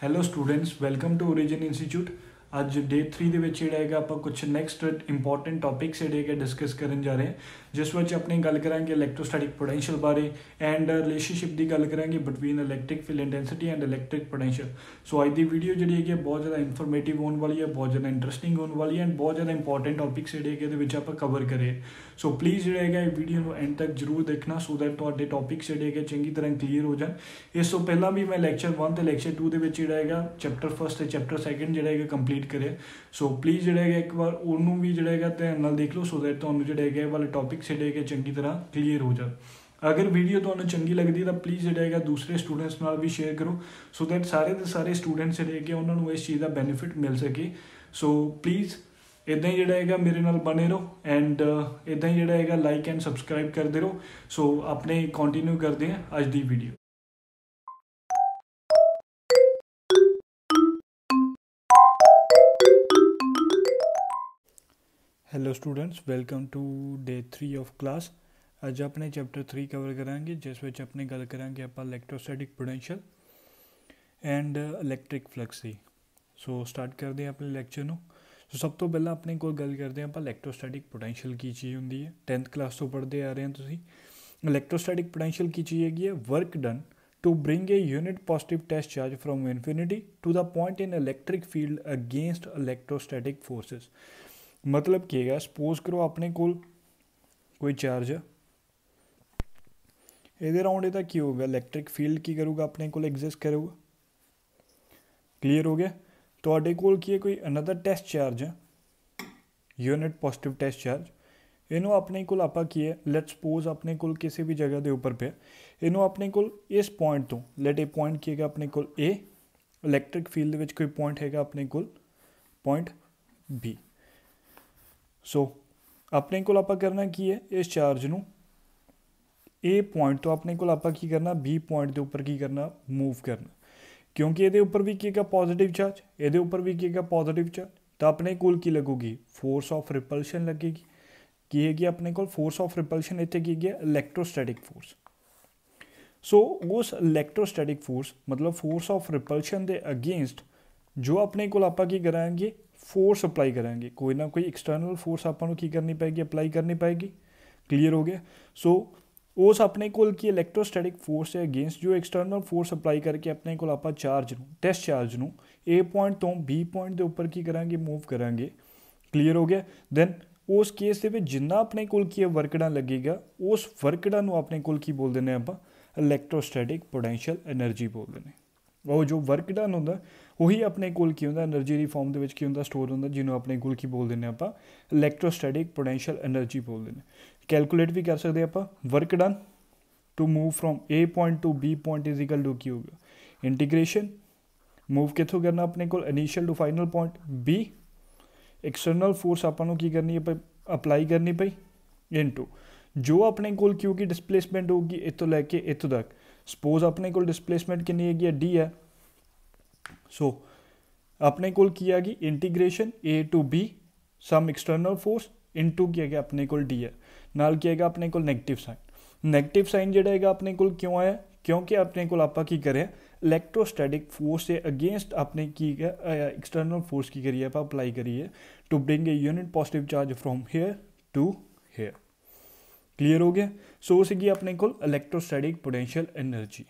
Hello students, welcome to Origin institute. ਅੱਜ day 3 ਦੇ ਵਿੱਚ ਜਿਹੜਾ ਹੈਗਾ ਆਪਾਂ ਕੁਝ ਨੈਕਸਟ ਇੰਪੋਰਟੈਂਟ ਟੌਪਿਕਸ ਜਿਹੜੇ ਹੈਗੇ ਡਿਸਕਸ ਕਰਨ ਜਾ ਰਹੇ ਹਾਂ, ਜਿਸ ਵਿੱਚ ਆਪਣੀ ਗੱਲ ਕਰਾਂਗੇ ਇਲੈਕਟ੍ਰੋਸਟੈਟਿਕ ਪੋਟੈਂਸ਼ੀਅਲ ਬਾਰੇ ਐਂਡ ਰਿਲੇਸ਼ਨਸ਼ਿਪ ਦੀ ਗੱਲ ਕਰਾਂਗੇ between electric field intensity and electric potential. So ਅੱਜ ਦੀ ਵੀਡੀਓ ਜਿਹੜੀ ਹੈਗੀ ਬਹੁਤ ਜ਼ਿਆਦਾ ਇਨਫੋਰਮੇਟਿਵ ਹੋਣ ਵਾਲੀ ਹੈ, ਬਹੁਤ ਜ਼ਿਆਦਾ ਇੰਟਰਸਟਿੰਗ ਹੋਣ ਵਾਲੀ ਹੈ ਐਂਡ ਬਹੁਤ ਜ਼ਿਆਦਾ ਇੰਪੋਰਟੈਂਟ ਟੌਪਿਕਸ ਜਿਹੜੇ ਹੈਗੇ ਇਹਦੇ ਵਿੱਚ ਆਪਾਂ ਕਵਰ ਕਰੇ। ਸੋ ਪਲੀਜ਼ ਜਿਹੜਾ ਹੈਗਾ ਇਹ ਵੀਡੀਓ ਨੂੰ ਐਂਡ ਤੱਕ ਜ਼ਰੂਰ ਦੇਖਣਾ ਸੋ ਦੈਟ ਤੁਹਾਡੇ ਟੌਪਿਕਸ ਜਿਹੜੇ ਹੈਗੇ ਚੰਗੀ ਤਰ੍ਹਾਂ ਕਲੀਅਰ ਹੋ ਜਾਣ। ਇਸ ਤੋਂ ਪਹਿਲਾਂ ਵੀ ਮੈਂ ਲੈਕਚਰ 1 ਤੇ ਲੈਕਚਰ 2 ਦੇ ਵਿੱਚ ਜਿਹੜਾ ਹੈਗਾ ਚੈਪਟਰ 1 ਤੇ ਚੈਪਟਰ 2 ਜਿਹੜਾ ਹੈਗਾ ਕੰਪਲੀਟ ਕਰਿਆ। ਸੋ ਪਲੀਜ਼ ਜਿਹੜਾ ਹੈਗਾ ਇੱਕ ਵਾਰ ਉਹਨੂੰ ਵੀ ਜਿਹੜਾ ਹੈਗਾ ਧਿਆਨ ਨਾਲ ਦੇਖ ਲਓ ਸੋ ਦੈਟ ਤੁਹਾਨੂੰ ਜਿਹੜੇ ਹੈਗੇ ਇਹ ਵਾਲੇ ਟੌਪਿਕ ਜਿਹੜੇ ਹੈਗੇ ਚੰਗੀ ਤਰ੍ਹਾਂ ਕਲੀਅਰ ਹੋ ਜਾਣ। ਅਗਰ ਵੀਡੀਓ ਤੁਹਾਨੂੰ ਚੰਗੀ ਲੱਗਦੀ ਤਾਂ ਪਲੀਜ਼ ਜਿਹੜਾ ਹੈਗਾ ਦੂਸਰੇ ਸਟੂਡੈਂਟਸ ਨਾਲ ਵੀ ਸ਼ੇਅਰ ਕਰੋ ਸੋ ਦੈਟ ਸਾਰੇ ਦੇ ਸਾਰੇ ਸਟੂਡੈਂਟਸ ਜਿਹੜੇ ਹੈਗੇ ਉਹਨਾਂ ਨੂੰ ਇਸ ਚੀਜ਼ ਦਾ ਬੈਨੀਫਿਟ ਮਿਲ ਸਕੇ। ਸੋ ਪਲੀਜ਼ ਇੱਦਾਂ ਹੀ ਜਿਹੜਾ ਹੈਗਾ ਮੇਰੇ ਨਾਲ ਬਣੇ ਰਹੋ ਐਂਡ ਇੱਦਾਂ ਹੀ ਜਿਹੜਾ ਹੈਗਾ ਲਾਈਕ ਐਂਡ ਸਬਸਕ੍ਰਾਈਬ ਕਰਦੇ ਰਹੋ। ਸੋ ਆਪਣੇ ਕੰਟੀਨਿਊ ਕਰਦੇ ਹਾਂ ਅੱਜ ਦੀ video. Hello students, welcome to day 3 of class. ਅੱਜ ਆਪਣੇ ਚੈਪਟਰ 3 ਕਵਰ ਕਰਾਂਗੇ ਜਿਸ ਵਿੱਚ ਆਪਣੀ ਗੱਲ ਕਰਾਂਗੇ ਆਪਾਂ electrostatic potential and electric flux the. So start ਕਰਦੇ ਹਾਂ ਆਪਣੇ ਲੈਕਚਰ ਨੂੰ। ਸੋ ਸਭ ਤੋਂ ਪਹਿਲਾਂ ਆਪਣੇ ਕੋਲ ਗੱਲ ਕਰਦੇ ਹਾਂ ਆਪਾਂ ਇਲੈਕਟ੍ਰੋਸਟੈਟਿਕ ਪੋਟੈਂਸ਼ੀਅਲ ਕੀ ਚੀਜ਼ ਹੁੰਦੀ ਹੈ। 10th ਕਲਾਸ ਤੋਂ ਪੜ੍ਹਦੇ ਆ ਰਹੇ ਹੋ ਤੁਸੀਂ। ਇਲੈਕਟ੍ਰੋਸਟੈਟਿਕ ਪੋਟੈਂਸ਼ੀਅਲ ਕੀ ਚੀਜ਼ ਹੈਗੀ ਹੈ? Work done to bring a unit positive test charge from infinity to the point in electric field against electrostatic forces। मतलब ਕੀ ਹੈਗਾ? ਸਪੋਜ਼ ਕਰੋ ਆਪਣੇ ਕੋਲ ਕੋਈ ਚਾਰਜ ਹੈ, ਇਹਦੇ ਅਰਾਊਂਡ ਇਹਦਾ ਕੀ ਹੋਊਗਾ? ਇਲੈਕਟ੍ਰਿਕ ਫੀਲਡ ਕੀ ਕਰੂਗਾ? ਆਪਣੇ ਕੋਲ ਐਗਜ਼ਿਸਟ ਕਰੂਗਾ। ਕਲੀਅਰ ਹੋ ਗਿਆ? ਤੁਹਾਡੇ ਕੋਲ ਕੀ ਹੈ? ਕੋਈ ਅਨਦਰ ਟੈਸਟ ਚਾਰਜ ਹੈ, ਯੂਨਿਟ ਪੋਜ਼ਿਟਿਵ ਟੈਸਟ ਚਾਰਜ। ਇਹਨੂੰ ਆਪਣੇ ਕੋਲ ਆਪਾਂ ਕੀ ਹੈ, ਲੈਟ ਸਪੋਜ਼ ਆਪਣੇ ਕੋਲ ਕਿਸੇ ਵੀ ਜਗ੍ਹਾ ਦੇ ਉੱਪਰ ਪਿਆ, ਇਹਨੂੰ ਆਪਣੇ ਕੋਲ ਇਸ ਪੁਆਇੰਟ ਤੋਂ ਲੈਟ ਇਹ ਪੁਆਇੰਟ ਕੀ ਹੈਗਾ ਆਪਣੇ ਕੋਲ A, ਇਲੈਕਟ੍ਰਿਕ ਫੀਲਡ ਦੇ ਵਿੱਚ ਕੋਈ ਪੁਆਇੰਟ ਹੈਗਾ ਆਪਣੇ ਕੋਲ ਪੁਆਇੰਟ B। ਸੋ ਆਪਣੇ ਕੋਲ ਆਪਾਂ ਕਰਨਾ ਕੀ ਹੈ, ਇਸ ਚਾਰਜ ਨੂੰ A ਪੁਆਇੰਟ ਤੋਂ ਆਪਣੇ ਕੋਲ ਆਪਾਂ ਕੀ ਕਰਨਾ, B ਪੁਆਇੰਟ ਦੇ ਉੱਪਰ ਕੀ ਕਰਨਾ, ਮੂਵ ਕਰਨਾ। ਕਿਉਂਕਿ ਇਹਦੇ ਉੱਪਰ ਵੀ ਕੀ ਹੈਗਾ ਪੋਜ਼ੀਟਿਵ ਚਾਰਜ, ਇਹਦੇ ਉੱਪਰ ਵੀ ਕੀ ਹੈਗਾ ਪੋਜ਼ੀਟਿਵ ਚਾਰਜ, ਤਾਂ ਆਪਣੇ ਕੋਲ ਕੀ ਲੱਗੂਗੀ? ਫੋਰਸ ਆਫ ਰਿਪਲਸ਼ਨ ਲੱਗੇਗੀ। ਕੀ ਹੈਗੀ ਆਪਣੇ ਕੋਲ? Force of repulsion. ਇੱਥੇ ਕੀ ਗਿਆ? Electrostatic force. ਸੋ ਉਸ ਇਲੈਕਟ੍ਰੋਸਟੈਟਿਕ ਫੋਰਸ ਮਤਲਬ ਫੋਰਸ ਆਫ ਰਿਪਲਸ਼ਨ ਦੇ ਅਗੇਂਸਟ ਜੋ ਆਪਣੇ ਕੋਲ ਆਪਾਂ ਕੀ ਕਰਾਂਗੇ, ਫੋਰਸ ਅਪਲਾਈ ਕਰਾਂਗੇ। ਕੋਈ ਨਾ ਕੋਈ ਐਕਸਟਰਨਲ ਫੋਰਸ ਆਪਾਂ ਨੂੰ ਕੀ ਕਰਨੀ ਪਏਗੀ, ਅਪਲਾਈ ਕਰਨੀ ਪਏਗੀ। ਕਲੀਅਰ ਹੋ ਗਿਆ? ਸੋ ਉਸ ਆਪਣੇ ਕੋਲ ਕੀ ਇਲੈਕਟ੍ਰੋਸਟੈਟਿਕ ਫੋਰਸ ਦੇ ਅਗੇਂਸਟ ਜੋ ਐਕਸਟਰਨਲ ਫੋਰਸ ਅਪਲਾਈ ਕਰਕੇ ਆਪਣੇ ਕੋਲ ਆਪਾਂ ਚਾਰਜ ਨੂੰ, ਟੈਸਟ ਚਾਰਜ ਨੂੰ A ਪੁਆਇੰਟ ਤੋਂ B ਪੁਆਇੰਟ ਦੇ ਉੱਪਰ ਕੀ ਕਰਾਂਗੇ, ਮੂਵ ਕਰਾਂਗੇ। ਕਲੀਅਰ ਹੋ ਗਿਆ? ਦੈਨ ਉਸ ਕੇਸ ਦੇ ਵਿੱਚ ਜਿੰਨਾ ਆਪਣੇ ਕੋਲ ਕੀ ਵਰਕ ਡਨ ਲੱਗੇਗਾ, ਉਸ ਵਰਕ ਡਨ ਨੂੰ ਆਪਣੇ ਕੋਲ ਕੀ ਬੋਲ ਦਿੰਦੇ ਆਪਾਂ? ਇਲੈਕਟ੍ਰੋਸਟੈਟਿਕ ਪੋਟੈਂਸ਼ੀਅਲ ਐਨਰਜੀ ਬੋਲਦੇ ਨੇ। ਉਹ ਜੋ ਵਰਕ ਡਨ ਹੁੰਦਾ ਉਹੀ ਆਪਣੇ ਕੋਲ ਕੀ ਹੁੰਦਾ, ਐਨਰਜੀ ਦੀ ਫਾਰਮ ਦੇ ਵਿੱਚ ਕੀ ਹੁੰਦਾ, ਸਟੋਰ ਹੁੰਦਾ, ਜਿਹਨੂੰ ਆਪਣੇ ਕੋਲ ਕੀ ਬੋਲ ਦਿੰਦੇ ਆਪਾਂ? ਇਲੈਕਟ੍ਰੋਸਟੈਟਿਕ ਪੋਟੈਂਸ਼ੀਅਲ ਐਨਰਜੀ ਬੋਲਦੇ ਨੇ। ਕੈਲਕੂਲੇਟ ਵੀ ਕਰ ਸਕਦੇ ਆਪਾਂ। Work done to move from A point to B point is equal to ਕੀ ਹੋਊਗਾ? ਇੰਟੀਗ੍ਰੇਸ਼ਨ। ਮੂਵ ਕਿੱਥੋਂ ਕਰਨਾ ਆਪਣੇ ਕੋਲ? Initial to final point B। External force ਆਪਾਂ ਨੂੰ ਕੀ ਕਰਨੀ ਹੈ, ਅਪਲਾਈ ਕਰਨੀ ਪਈ, ਇਨਟੂ ਜੋ ਆਪਣੇ ਕੋਲ ਕਿਉਂਕਿ ਡਿਸਪਲੇਸਮੈਂਟ ਹੋਊਗੀ ਇੱਥੋਂ ਲੈ ਕੇ ਇੱਥੋਂ ਤੱਕ। ਸਪੋਜ਼ ਆਪਣੇ ਕੋਲ ਡਿਸਪਲੇਸਮੈਂਟ ਕਿੰਨੀ ਹੈਗੀ ਹੈ? D ਹੈ। ਸੋ ਆਪਣੇ ਕੋਲ ਕੀ ਆ ਗਈ? Integration A to B some external force into ਕੀ ਹੈਗਾ ਆਪਣੇ ਕੋਲ D ਹੈ। ਨਾਲ ਕੀ ਹੈਗਾ ਆਪਣੇ ਕੋਲ? Negative sign. ਨੈਗੇਟਿਵ ਸਾਈਨ ਜਿਹੜਾ ਹੈਗਾ ਆਪਣੇ ਕੋਲ ਕਿਉਂ ਆਇਆ? ਕਿਉਂਕਿ ਆਪਣੇ ਕੋਲ ਆਪਾਂ ਕੀ ਕਰਿਆ, ਇਲੈਕਟ੍ਰੋਸਟੈਟਿਕ ਫੋਰਸ ਦੇ ਅਗੇਂਸਟ ਆਪਣੇ ਕੀ ਹੈ ਐਕਸਟਰਨਲ ਫੋਰਸ ਕੀ ਕਰੀਏ ਆਪਾਂ, ਅਪਲਾਈ ਕਰੀਏ to bring a unit positive charge from here to here. Clear ਹੋ ਗਿਆ? ਸੋ ਸੀਗੀ ਆਪਣੇ ਕੋਲ ਇਲੈਕਟ੍ਰੋਸਟੈਟਿਕ ਪੋਟੈਂਸ਼ੀਅਲ ਐਨਰਜੀ।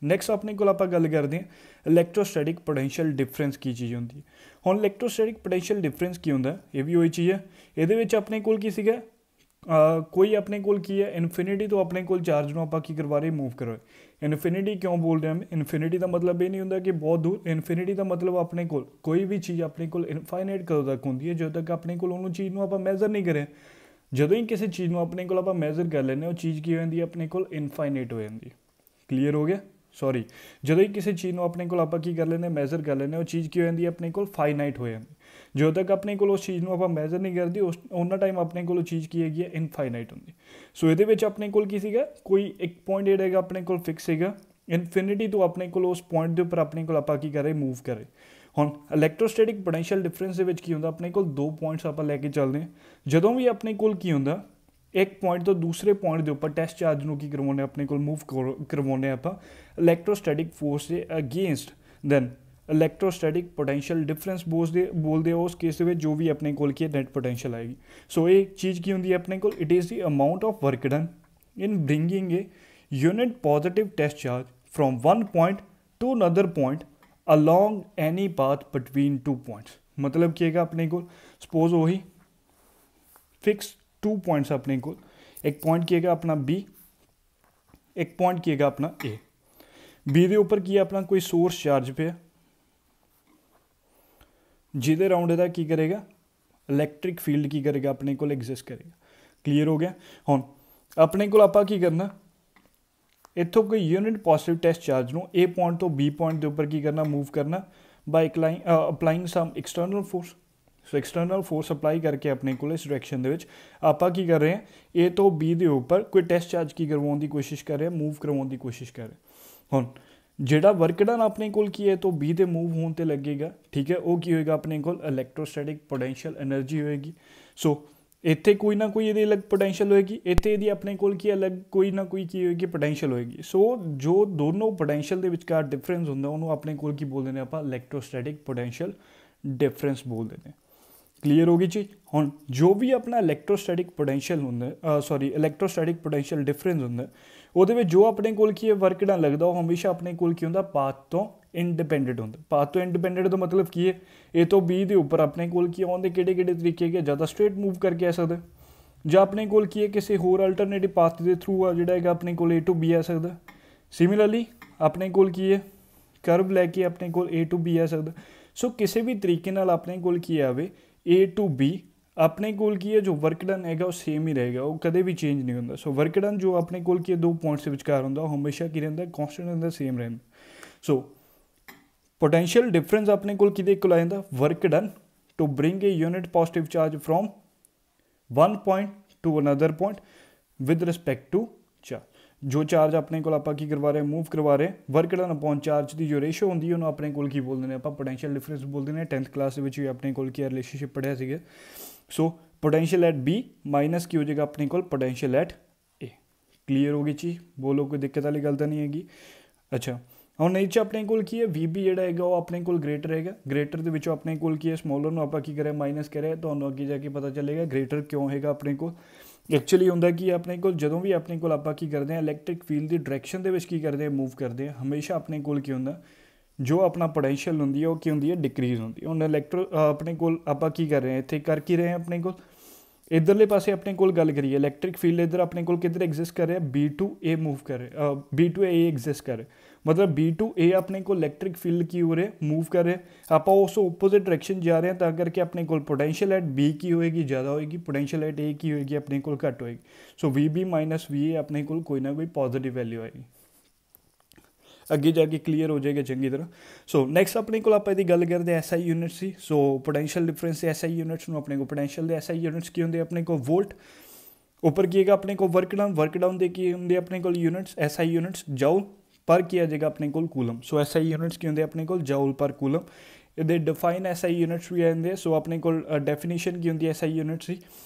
ਨੈਕਸਟ ਆਪਣੇ ਕੋਲ ਆਪਾਂ ਗੱਲ ਕਰਦੇ ਹਾਂ ਇਲੈਕਟ੍ਰੋਸਟੈਟਿਕ ਪੋਟੈਂਸ਼ੀਅਲ ਡਿਫਰੈਂਸ ਕੀ ਚੀਜ਼ ਹੁੰਦੀ ਹੈ। ਹੁਣ ਇਲੈਕਟ੍ਰੋਸਟੈਟਿਕ ਪੋਟੈਂਸ਼ੀਅਲ ਡਿਫਰੈਂਸ ਕੀ ਹੁੰਦਾ? ਇਹ ਵੀ ਉਹੀ ਚੀਜ਼ ਹੈ। ਇਹਦੇ ਵਿੱਚ ਆਪਣੇ ਕੋਲ ਕੀ ਸੀਗਾ, ਕੋਈ ਆਪਣੇ ਕੋਲ ਕੀ ਹੈ, ਇਨਫਿਨਿਟੀ ਤੋਂ ਆਪਣੇ ਕੋਲ ਚਾਰਜ ਨੂੰ ਆਪਾਂ ਕੀ ਕਰਵਾ ਰਹੇ, ਮੂਵ ਕਰਵਾ ਰਹੇ। ਇਨਫਿਨਿਟੀ ਕਿਉਂ ਬੋਲ ਰਹੇ ਹਾਂ? ਇਨਫਿਨਿਟੀ ਦਾ ਮਤਲਬ ਇਹ ਨਹੀਂ ਹੁੰਦਾ ਕਿ ਬਹੁਤ ਦੂਰ। ਇਨਫਿਨਿਟੀ ਦਾ ਮਤਲਬ ਆਪਣੇ ਕੋਲ ਕੋਈ ਵੀ ਚੀਜ਼ ਆਪਣੇ ਕੋਲ ਇਨਫਾਈਨਾਈਟ ਕਦੋਂ ਤੱਕ ਹੁੰਦੀ ਹੈ, ਜਦੋਂ ਤੱਕ ਆਪਣੇ ਕੋਲ ਉਹਨੂੰ ਚੀਜ਼ ਨੂੰ ਆਪਾਂ ਮੈਜ਼ਰ ਨਹੀਂ ਕਰਿਆ। ਜਦੋਂ ਹੀ ਕਿਸੇ ਚੀਜ਼ ਨੂੰ ਆਪਣੇ ਕੋਲ ਆਪਾਂ ਮੈਜ਼ਰ ਕਰ ਲੈਂਦੇ ਉਹ ਚੀਜ਼ ਕੀ ਹੋ ਜਾਂਦੀ ਹੈ, ਆਪਣੇ ਕੋਲ ਇਨਫਾਈਨਾਈਟ ਹੋ ਜਾਂਦੀ। ਕਲੀਅਰ ਹੋ ਗਿਆ? ਸੌਰੀ, ਜਦੋਂ ਹੀ ਕਿਸੇ ਚੀਜ਼ ਨੂੰ ਆਪਣੇ ਕੋਲ ਆਪਾਂ ਕੀ ਕਰ ਲੈਂਦੇ, ਮੈਜ਼ਰ ਕਰ ਲੈਂਦੇ ਉਹ ਚੀਜ਼ ਕੀ ਹੋ ਜਾਂਦੀ ਹੈ, ਆਪਣੇ ਕੋਲ ਫਾਈਨਾਈਟ ਹੋ ਜਾਂਦੀ। ਜਦੋਂ ਤੱਕ ਆਪਣੇ ਕੋਲ ਉਸ ਚੀਜ਼ ਨੂੰ ਆਪਾਂ ਮੈਜ਼ਰ ਨਹੀਂ ਕਰਦੇ ਉਹਨਾਂ ਟਾਈਮ ਆਪਣੇ ਕੋਲ ਉਹ ਚੀਜ਼ ਕੀ ਹੈਗੀ ਹੈ, ਇਨਫਾਈਨਾਈਟ ਹੁੰਦੀ। ਸੋ ਇਹਦੇ ਵਿੱਚ ਆਪਣੇ ਕੋਲ ਕੀ ਸੀਗਾ, ਕੋਈ ਇੱਕ ਪੁਆਇੰਟ ਜਿਹੜਾ ਹੈਗਾ ਆਪਣੇ ਕੋਲ ਫਿਕਸ ਸੀਗਾ। ਇਨਫਿਨਿਟੀ ਤੋਂ ਆਪਣੇ ਕੋਲ ਉਸ ਪੁਆਇੰਟ ਦੇ ਉੱਪਰ ਆਪਣੇ ਕੋਲ ਆਪਾਂ ਕੀ ਕਰ ਰਹੇ, ਮੂਵ ਕਰ ਰਹੇ। ਹੁਣ ਇਲੈਕਟ੍ਰੋਸਟੈਟਿਕ ਪੋਟੈਂਸ਼ੀਅਲ ਡਿਫਰੈਂਸ ਦੇ ਵਿੱਚ ਕੀ ਹੁੰਦਾ, ਆਪਣੇ ਕੋਲ ਦੋ ਪੁਆਇੰਟਸ ਆਪਾਂ ਲੈ ਕੇ ਚੱਲਦੇ ਹਾਂ। ਜਦੋਂ ਵੀ ਆਪਣੇ ਕੋਲ ਕੀ ਹੁੰਦਾ, ਇੱਕ ਪੁਆਇੰਟ ਤੋਂ ਦੂਸਰੇ ਪੁਆਇੰਟ ਦੇ ਉੱਪਰ ਟੈਸਟ ਚਾਰਜ ਨੂੰ ਕੀ ਕਰਵਾਉਂਦੇ ਆਪਣੇ ਕੋਲ, ਮੂਵ ਕਰਵਾਉਂਦੇ ਆਪਾਂ ਇਲੈਕਟ੍ਰੋਸਟੈਟਿਕ ਫੋਰਸ ਦੇ against. Then electrostatic potential difference ਬੋਲਦੇ ਆ ਉਸ ਕੇਸ ਦੇ ਵਿੱਚ ਜੋ ਵੀ ਆਪਣੇ ਕੋਲ ਕੀ ਨੈਟ ਪੋਟੈਂਸ਼ੀਅਲ ਆਏਗੀ। ਸੋ ਇਹ ਚੀਜ਼ ਕੀ ਹੁੰਦੀ ਹੈ ਆਪਣੇ ਕੋਲ, it is the amount of work done in bringing a unit positive test charge from one point to another point along any path between 2 points। मतलब ਕੀ ਹੈਗਾ ਆਪਣੇ ਕੋਲ, ਸਪੋਜ਼ ਉਹੀ ਫਿਕਸ 2 ਪੁਆਇੰਟਸ ਆਪਣੇ ਕੋਲ, ਇੱਕ ਪੁਆਇੰਟ ਕੀ ਹੈਗਾ ਆਪਣਾ B, ਇੱਕ ਪੁਆਇੰਟ ਕੀ ਹੈਗਾ ਆਪਣਾ A। B ਦੇ ਉੱਪਰ ਕੀ ਹੈ ਆਪਣਾ ਕੋਈ ਸੋਰਸ ਚਾਰਜ ਪਿਆ ਜਿਹਦੇ ਰਾਊਂਡ ਇਹਦਾ ਕੀ ਕਰੇਗਾ, ਇਲੈਕਟ੍ਰਿਕ ਫੀਲਡ ਕੀ ਕਰੇਗਾ ਆਪਣੇ ਕੋਲ ਐਗਜ਼ਿਸਟ ਕਰੇਗਾ। ਕਲੀਅਰ ਹੋ ਗਿਆ। ਹੁਣ ਆਪਣੇ ਕੋਲ ਆਪਾਂ ਕੀ ਕਰਨਾ, ਇੱਥੋਂ ਕੋਈ ਯੂਨਿਟ ਪੋਜ਼ਿਟਿਵ ਟੈਸਟ ਚਾਰਜ ਨੂੰ A ਪੁਆਇੰਟ ਤੋਂ B ਪੁਆਇੰਟ ਦੇ ਉੱਪਰ ਕੀ ਕਰਨਾ, ਮੂਵ ਕਰਨਾ ਬਾਈ ਅਪਲਾਈਂਗ ਸਮ ਐਕਸਟਰਨਲ ਫੋਰਸ। ਸੋ ਐਕਸਟਰਨਲ ਫੋਰਸ ਅਪਲਾਈ ਕਰਕੇ ਆਪਣੇ ਕੋਲ ਇਸ ਡਾਇਰੈਕਸ਼ਨ ਦੇ ਵਿੱਚ ਆਪਾਂ ਕੀ ਕਰ ਰਹੇ ਹਾਂ, A ਤੋਂ B ਦੇ ਉੱਪਰ ਕੋਈ ਟੈਸਟ ਚਾਰਜ ਕੀ ਕਰਵਾਉਣ ਦੀ ਕੋਸ਼ਿਸ਼ ਕਰ ਰਹੇ ਹਾਂ, ਮੂਵ ਕਰਵਾਉਣ ਦੀ ਕੋਸ਼ਿਸ਼ ਕਰ ਰਹੇ। ਹੁਣ ਜਿਹੜਾ ਵਰਕ ਡਨ ਆਪਣੇ ਕੋਲ ਕੀ ਹੈ ਤੋਂ B ਦੇ ਮੂਵ ਹੋਣ 'ਤੇ ਲੱਗੇਗਾ, ਠੀਕ ਹੈ, ਉਹ ਕੀ ਹੋਏਗਾ ਆਪਣੇ ਕੋਲ ਇਲੈਕਟ੍ਰੋਸਟੈਟਿਕ ਪੋਟੈਂਸ਼ੀਅਲ ਐਨਰਜੀ ਹੋਏਗੀ। ਸੋ ਇੱਥੇ ਕੋਈ ਨਾ ਕੋਈ ਇਹਦੀ ਅਲੱਗ ਪੋਟੈਂਸ਼ੀਅਲ ਹੋਏਗੀ, ਇੱਥੇ ਇਹਦੀ ਆਪਣੇ ਕੋਲ ਕੀ ਅਲੱਗ ਕੋਈ ਨਾ ਕੋਈ ਕੀ ਹੋਏਗੀ ਪੋਟੈਂਸ਼ੀਅਲ ਹੋਏਗੀ। ਸੋ ਜੋ ਦੋਨੋਂ ਪੋਟੈਂਸ਼ੀਅਲ ਦੇ ਵਿਚਕਾਰ ਡਿਫਰੈਂਸ ਹੁੰਦਾ ਉਹਨੂੰ ਆਪਣੇ ਕੋਲ ਕੀ ਬੋਲਦੇ ਨੇ ਆਪਾਂ, ਇਲੈਕਟ੍ਰੋਸਟੈਟਿਕ ਪੋਟੈਂਸ਼ੀਅਲ ਡਿਫਰੈਂਸ ਬੋਲਦੇ ਨੇ। ਕਲੀਅਰ ਹੋ ਗਈ ਜੀ। ਹੁਣ ਜੋ ਵੀ ਆਪਣਾ ਇਲੈਕਟ੍ਰੋਸਟੈਟਿਕ ਪੋਟੈਂਸ਼ੀਅਲ ਹੁੰਦਾ, ਇਲੈਕਟ੍ਰੋਸਟੈਟਿਕ ਪੋਟੈਂਸ਼ੀਅਲ ਡਿਫਰੈਂਸ ਹੁੰਦਾ, ਉਹਦੇ ਵਿੱਚ ਜੋ ਆਪਣੇ ਕੋਲ ਕੀ ਹੈ ਵਰਕ ਡਨ ਲੱਗਦਾ ਉਹ ਹਮੇਸ਼ਾ ਆਪਣੇ ਕੋਲ ਕੀ ਹੁੰਦਾ, ਪਾਥ ਤੋਂ ਇੰਡੀਪੈਂਡੈਂਟ ਹੁੰਦਾ। ਪਾਥ ਤੋਂ ਇੰਡੀਪੈਂਡੈਂਟ ਦਾ ਮਤਲਬ ਕੀ ਹੈ, A ਤੋਂ B ਦੇ ਉੱਪਰ ਆਪਣੇ ਕੋਲ ਕੀ ਆਉਣ ਦੇ ਕਿਹੜੇ ਤਰੀਕੇ ਹੈਗੇ, ਜਾਂ ਤਾਂ ਸਟ੍ਰੇਟ ਮੂਵ ਕਰਕੇ ਆ ਸਕਦਾ, ਜਾਂ ਆਪਣੇ ਕੋਲ ਕੀ ਹੈ ਕਿਸੇ ਹੋਰ ਅਲਟਰਨੇਟਿਵ ਪਾਥ ਦੇ ਥਰੂ ਆ ਜਿਹੜਾ ਹੈਗਾ ਆਪਣੇ ਕੋਲ A to B ਆ ਸਕਦਾ। ਸਿਮਿਲਰਲੀ ਆਪਣੇ ਕੋਲ ਕੀ ਹੈ ਕਰਵ ਲੈ ਕੇ ਆਪਣੇ ਕੋਲ A to B ਆ ਸਕਦਾ। ਸੋ ਕਿਸੇ ਵੀ ਤਰੀਕੇ ਨਾਲ ਆਪਣੇ ਕੋਲ ਕੀ ਆਵੇ A to B, ਆਪਣੇ ਕੋਲ ਕੀ ਹੈ ਜੋ ਵਰਕ ਡਨ ਹੈਗਾ ਉਹ ਸੇਮ ਹੀ ਰਹੇਗਾ, ਉਹ ਕਦੇ ਵੀ ਚੇਂਜ ਨਹੀਂ ਹੁੰਦਾ। ਸੋ ਵਰਕ ਡਨ ਜੋ ਆਪਣੇ ਕੋਲ ਕੀ 2 ਪੁਆਇੰਟਸ ਦੇ ਵਿਚਕਾਰ ਹੁੰਦਾ ਉਹ ਹਮੇਸ਼ਾ ਕੀ ਰਹਿੰਦਾ, ਕੌਨਸਟੈਂਟ ਰਹਿੰਦਾ, ਸੇਮ ਰਹਿੰਦਾ। ਸੋ ਪੋਟੈਂਸ਼ੀਅਲ ਡਿਫਰੈਂਸ ਆਪਣੇ ਕੋਲ ਕਿਹਦੇ ਕੋਲ ਆ ਜਾਂਦਾ, work done to bring a unit positive charge from one point to another point with respect to charge। ਜੋ ਚਾਰਜ ਆਪਣੇ ਕੋਲ ਆਪਾਂ ਕੀ ਕਰਵਾ ਰਹੇ, ਮੂਵ ਕਰਵਾ ਰਹੇ, ਵਰਕ ਡਨ ਅਪੋਨ ਚਾਰਜ ਦੀ ਜੋ ਰੇਸ਼ੋ ਹੁੰਦੀ ਹੈ ਉਹਨੂੰ ਆਪਣੇ ਕੋਲ ਕੀ ਬੋਲਦੇ ਨੇ ਆਪਾਂ, ਪੋਟੈਂਸ਼ੀਅਲ ਡਿਫਰੈਂਸ ਬੋਲਦੇ ਨੇ। 10th ਕਲਾਸ ਦੇ ਵਿੱਚ ਵੀ ਆਪਣੇ ਕੋਲ ਕੀ ਰਿਲੇਸ਼ਨਸ਼ਿਪ ਪੜ੍ਹਿਆ ਸੀਗਾ। ਸੋ ਪੋਟੈਂਸ਼ੀਅਲ ਐਟ B ਮਾਈਨਸ ਕੀ ਹੋ ਜਾਏਗਾ ਆਪਣੇ ਕੋਲ ਪੋਟੈਂਸ਼ੀਅਲ ਐਟ A। ਕਲੀਅਰ ਹੋ ਗਈ ਚੀਜ਼, ਬੋਲੋ ਕੋਈ ਦਿੱਕਤ ਵਾਲੀ ਗੱਲ ਤਾਂ ਨਹੀਂ ਹੈਗੀ। ਅੱਛਾ ਹੁਣ ਇਹ 'ਚ ਆਪਣੇ ਕੋਲ ਕੀ ਹੈ VB ਜਿਹੜਾ ਹੈਗਾ ਉਹ ਆਪਣੇ ਕੋਲ ਗ੍ਰੇਟਰ ਹੈਗਾ, ਗ੍ਰੇਟਰ ਦੇ ਵਿੱਚੋਂ ਆਪਣੇ ਕੋਲ ਕੀ ਹੈ ਸਮੋਲਰ ਨੂੰ ਆਪਾਂ ਕੀ ਕਰਿਆ ਮਾਈਨਸ ਕਰਿਆ। ਤੁਹਾਨੂੰ ਅੱਗੇ ਜਾ ਕੇ ਪਤਾ ਚੱਲੇਗਾ ਗ੍ਰੇਟਰ ਕਿਉਂ ਹੈਗਾ ਆਪਣੇ ਕੋਲ। ਐਕਚੁਅਲੀ ਹੁੰਦਾ ਕੀ ਆਪਣੇ ਕੋਲ ਜਦੋਂ ਵੀ ਆਪਣੇ ਕੋਲ ਆਪਾਂ ਕੀ ਕਰਦੇ ਹਾਂ ਇਲੈਕਟ੍ਰਿਕ ਫੀਲਡ ਦੀ ਡਾਇਰੈਕਸ਼ਨ ਦੇ ਵਿੱਚ ਕੀ ਕਰਦੇ ਹਾਂ ਮੂਵ ਕਰਦੇ ਹਾਂ, ਹਮੇਸ਼ਾ ਆਪਣੇ ਕੋਲ ਕੀ ਹੁੰਦਾ ਜੋ ਆਪਣਾ ਪੋਟੈਂਸ਼ੀਅਲ ਹੁੰਦੀ ਹੈ ਉਹ ਕੀ ਹੁੰਦੀ ਹੈ ਡਿਕਰੀਜ਼ ਹੁੰਦੀ ਹੈ। ਹੁਣ ਆਪਣੇ ਕੋਲ ਆਪਾਂ ਕੀ ਕਰ ਰਹੇ ਹਾਂ ਇੱਥੇ ਕਰ ਕੀ ਰਹੇ ਹਾਂ ਆਪਣੇ ਕੋਲ ਇੱਧਰਲੇ ਪਾਸੇ ਆਪਣੇ ਕੋਲ ਗੱਲ ਕਰੀਏ ਇਲੈਕਟ੍ਰਿਕ ਫੀਲਡ ਇੱਧਰ ਆਪਣੇ ਕੋਲ ਕਿੱਧਰ ਐਗਜ਼ਿਸਟ ਕਰ ਰਿਹਾ B to A ਮੂਵ ਕਰ ਰਿਹਾ, B to A ਐਗਜ਼ਿਸਟ ਕਰ ਰਿਹਾ, ਮਤਲਬ B to A ਆਪਣੇ ਕੋਲ ਇਲੈਕਟ੍ਰਿਕ ਫੀਲਡ ਕੀ ਹੋ ਰਿਹਾ ਮੂਵ ਕਰ ਰਿਹਾ, ਆਪਾਂ ਉਸ ਓਪੋਜ਼ਿਟ ਡਾਇਰੈਕਸ਼ਨ ਜਾ ਰਹੇ ਹਾਂ ਤਾਂ ਕਰਕੇ ਆਪਣੇ ਕੋਲ ਪੋਟੈਂਸ਼ੀਅਲ ਐਟ B ਕੀ ਹੋਏਗੀ ਜ਼ਿਆਦਾ ਹੋਏਗੀ, ਪੋਟੈਂਸ਼ੀਅਲ ਐਟ A ਕੀ ਹੋਏਗੀ ਆਪਣੇ ਕੋਲ ਘੱਟ ਹੋਏਗੀ। ਸੋ VB ਮਾਈਨਸ VA ਆਪਣੇ ਕੋਲ ਕੋਈ ਨਾ ਕੋਈ ਪੋਜ਼ੀਟਿਵ ਵੈਲਿਊ ਆਏਗੀ, ਅੱਗੇ ਜਾ ਕੇ ਕਲੀਅਰ ਹੋ ਜਾਏਗਾ ਚੰਗੀ ਤਰ੍ਹਾਂ। ਸੋ ਨੈਕਸਟ ਆਪਣੇ ਕੋਲ ਆਪਾਂ ਇਹਦੀ ਗੱਲ ਕਰਦੇ SI ਯੂਨਿਟ ਸੀ। ਸੋ ਪੋਟੈਂਸ਼ੀਅਲ ਡਿਫਰੈਂਸ ਦੇ SI ਯੂਨਿਟਸ ਨੂੰ ਆਪਣੇ ਕੋਲ ਪੋਟੈਂਸ਼ੀਅਲ ਦੇ SI ਯੂਨਿਟਸ ਕੀ ਹੁੰਦੇ ਆਪਣੇ ਕੋਲ ਵੋਲਟ, ਉੱਪਰ ਕੀ ਹੈਗਾ ਆਪਣੇ ਕੋਲ ਵਰਕ ਡਾਊਨ ਦੇ ਕੀ ਹੁੰਦੇ ਆਪਣੇ ਕੋਲ ਯੂਨਿਟਸ SI ਯੂਨਿਟਸ ਜਾਊਲ ਪਰ ਕੀ ਆ ਜਾਏਗਾ ਆਪਣੇ ਕੋਲ ਕੂਲਮ। ਸੋ SI ਯੂਨਿਟਸ ਕੀ ਹੁੰਦੇ ਆਪਣੇ ਕੋਲ ਜਾਊਲ ਪਰ ਕੂਲਮ। ਇਹਦੇ ਡਿਫਾਈਨ SI ਯੂਨਿਟਸ ਵੀ ਆਉਂਦੇ। ਸੋ ਆਪਣੇ ਕੋਲ ਡੈਫੀਨੇਸ਼ਨ ਕੀ ਹੁੰਦੀ SI ਯੂਨਿਟਸ ਦੀ,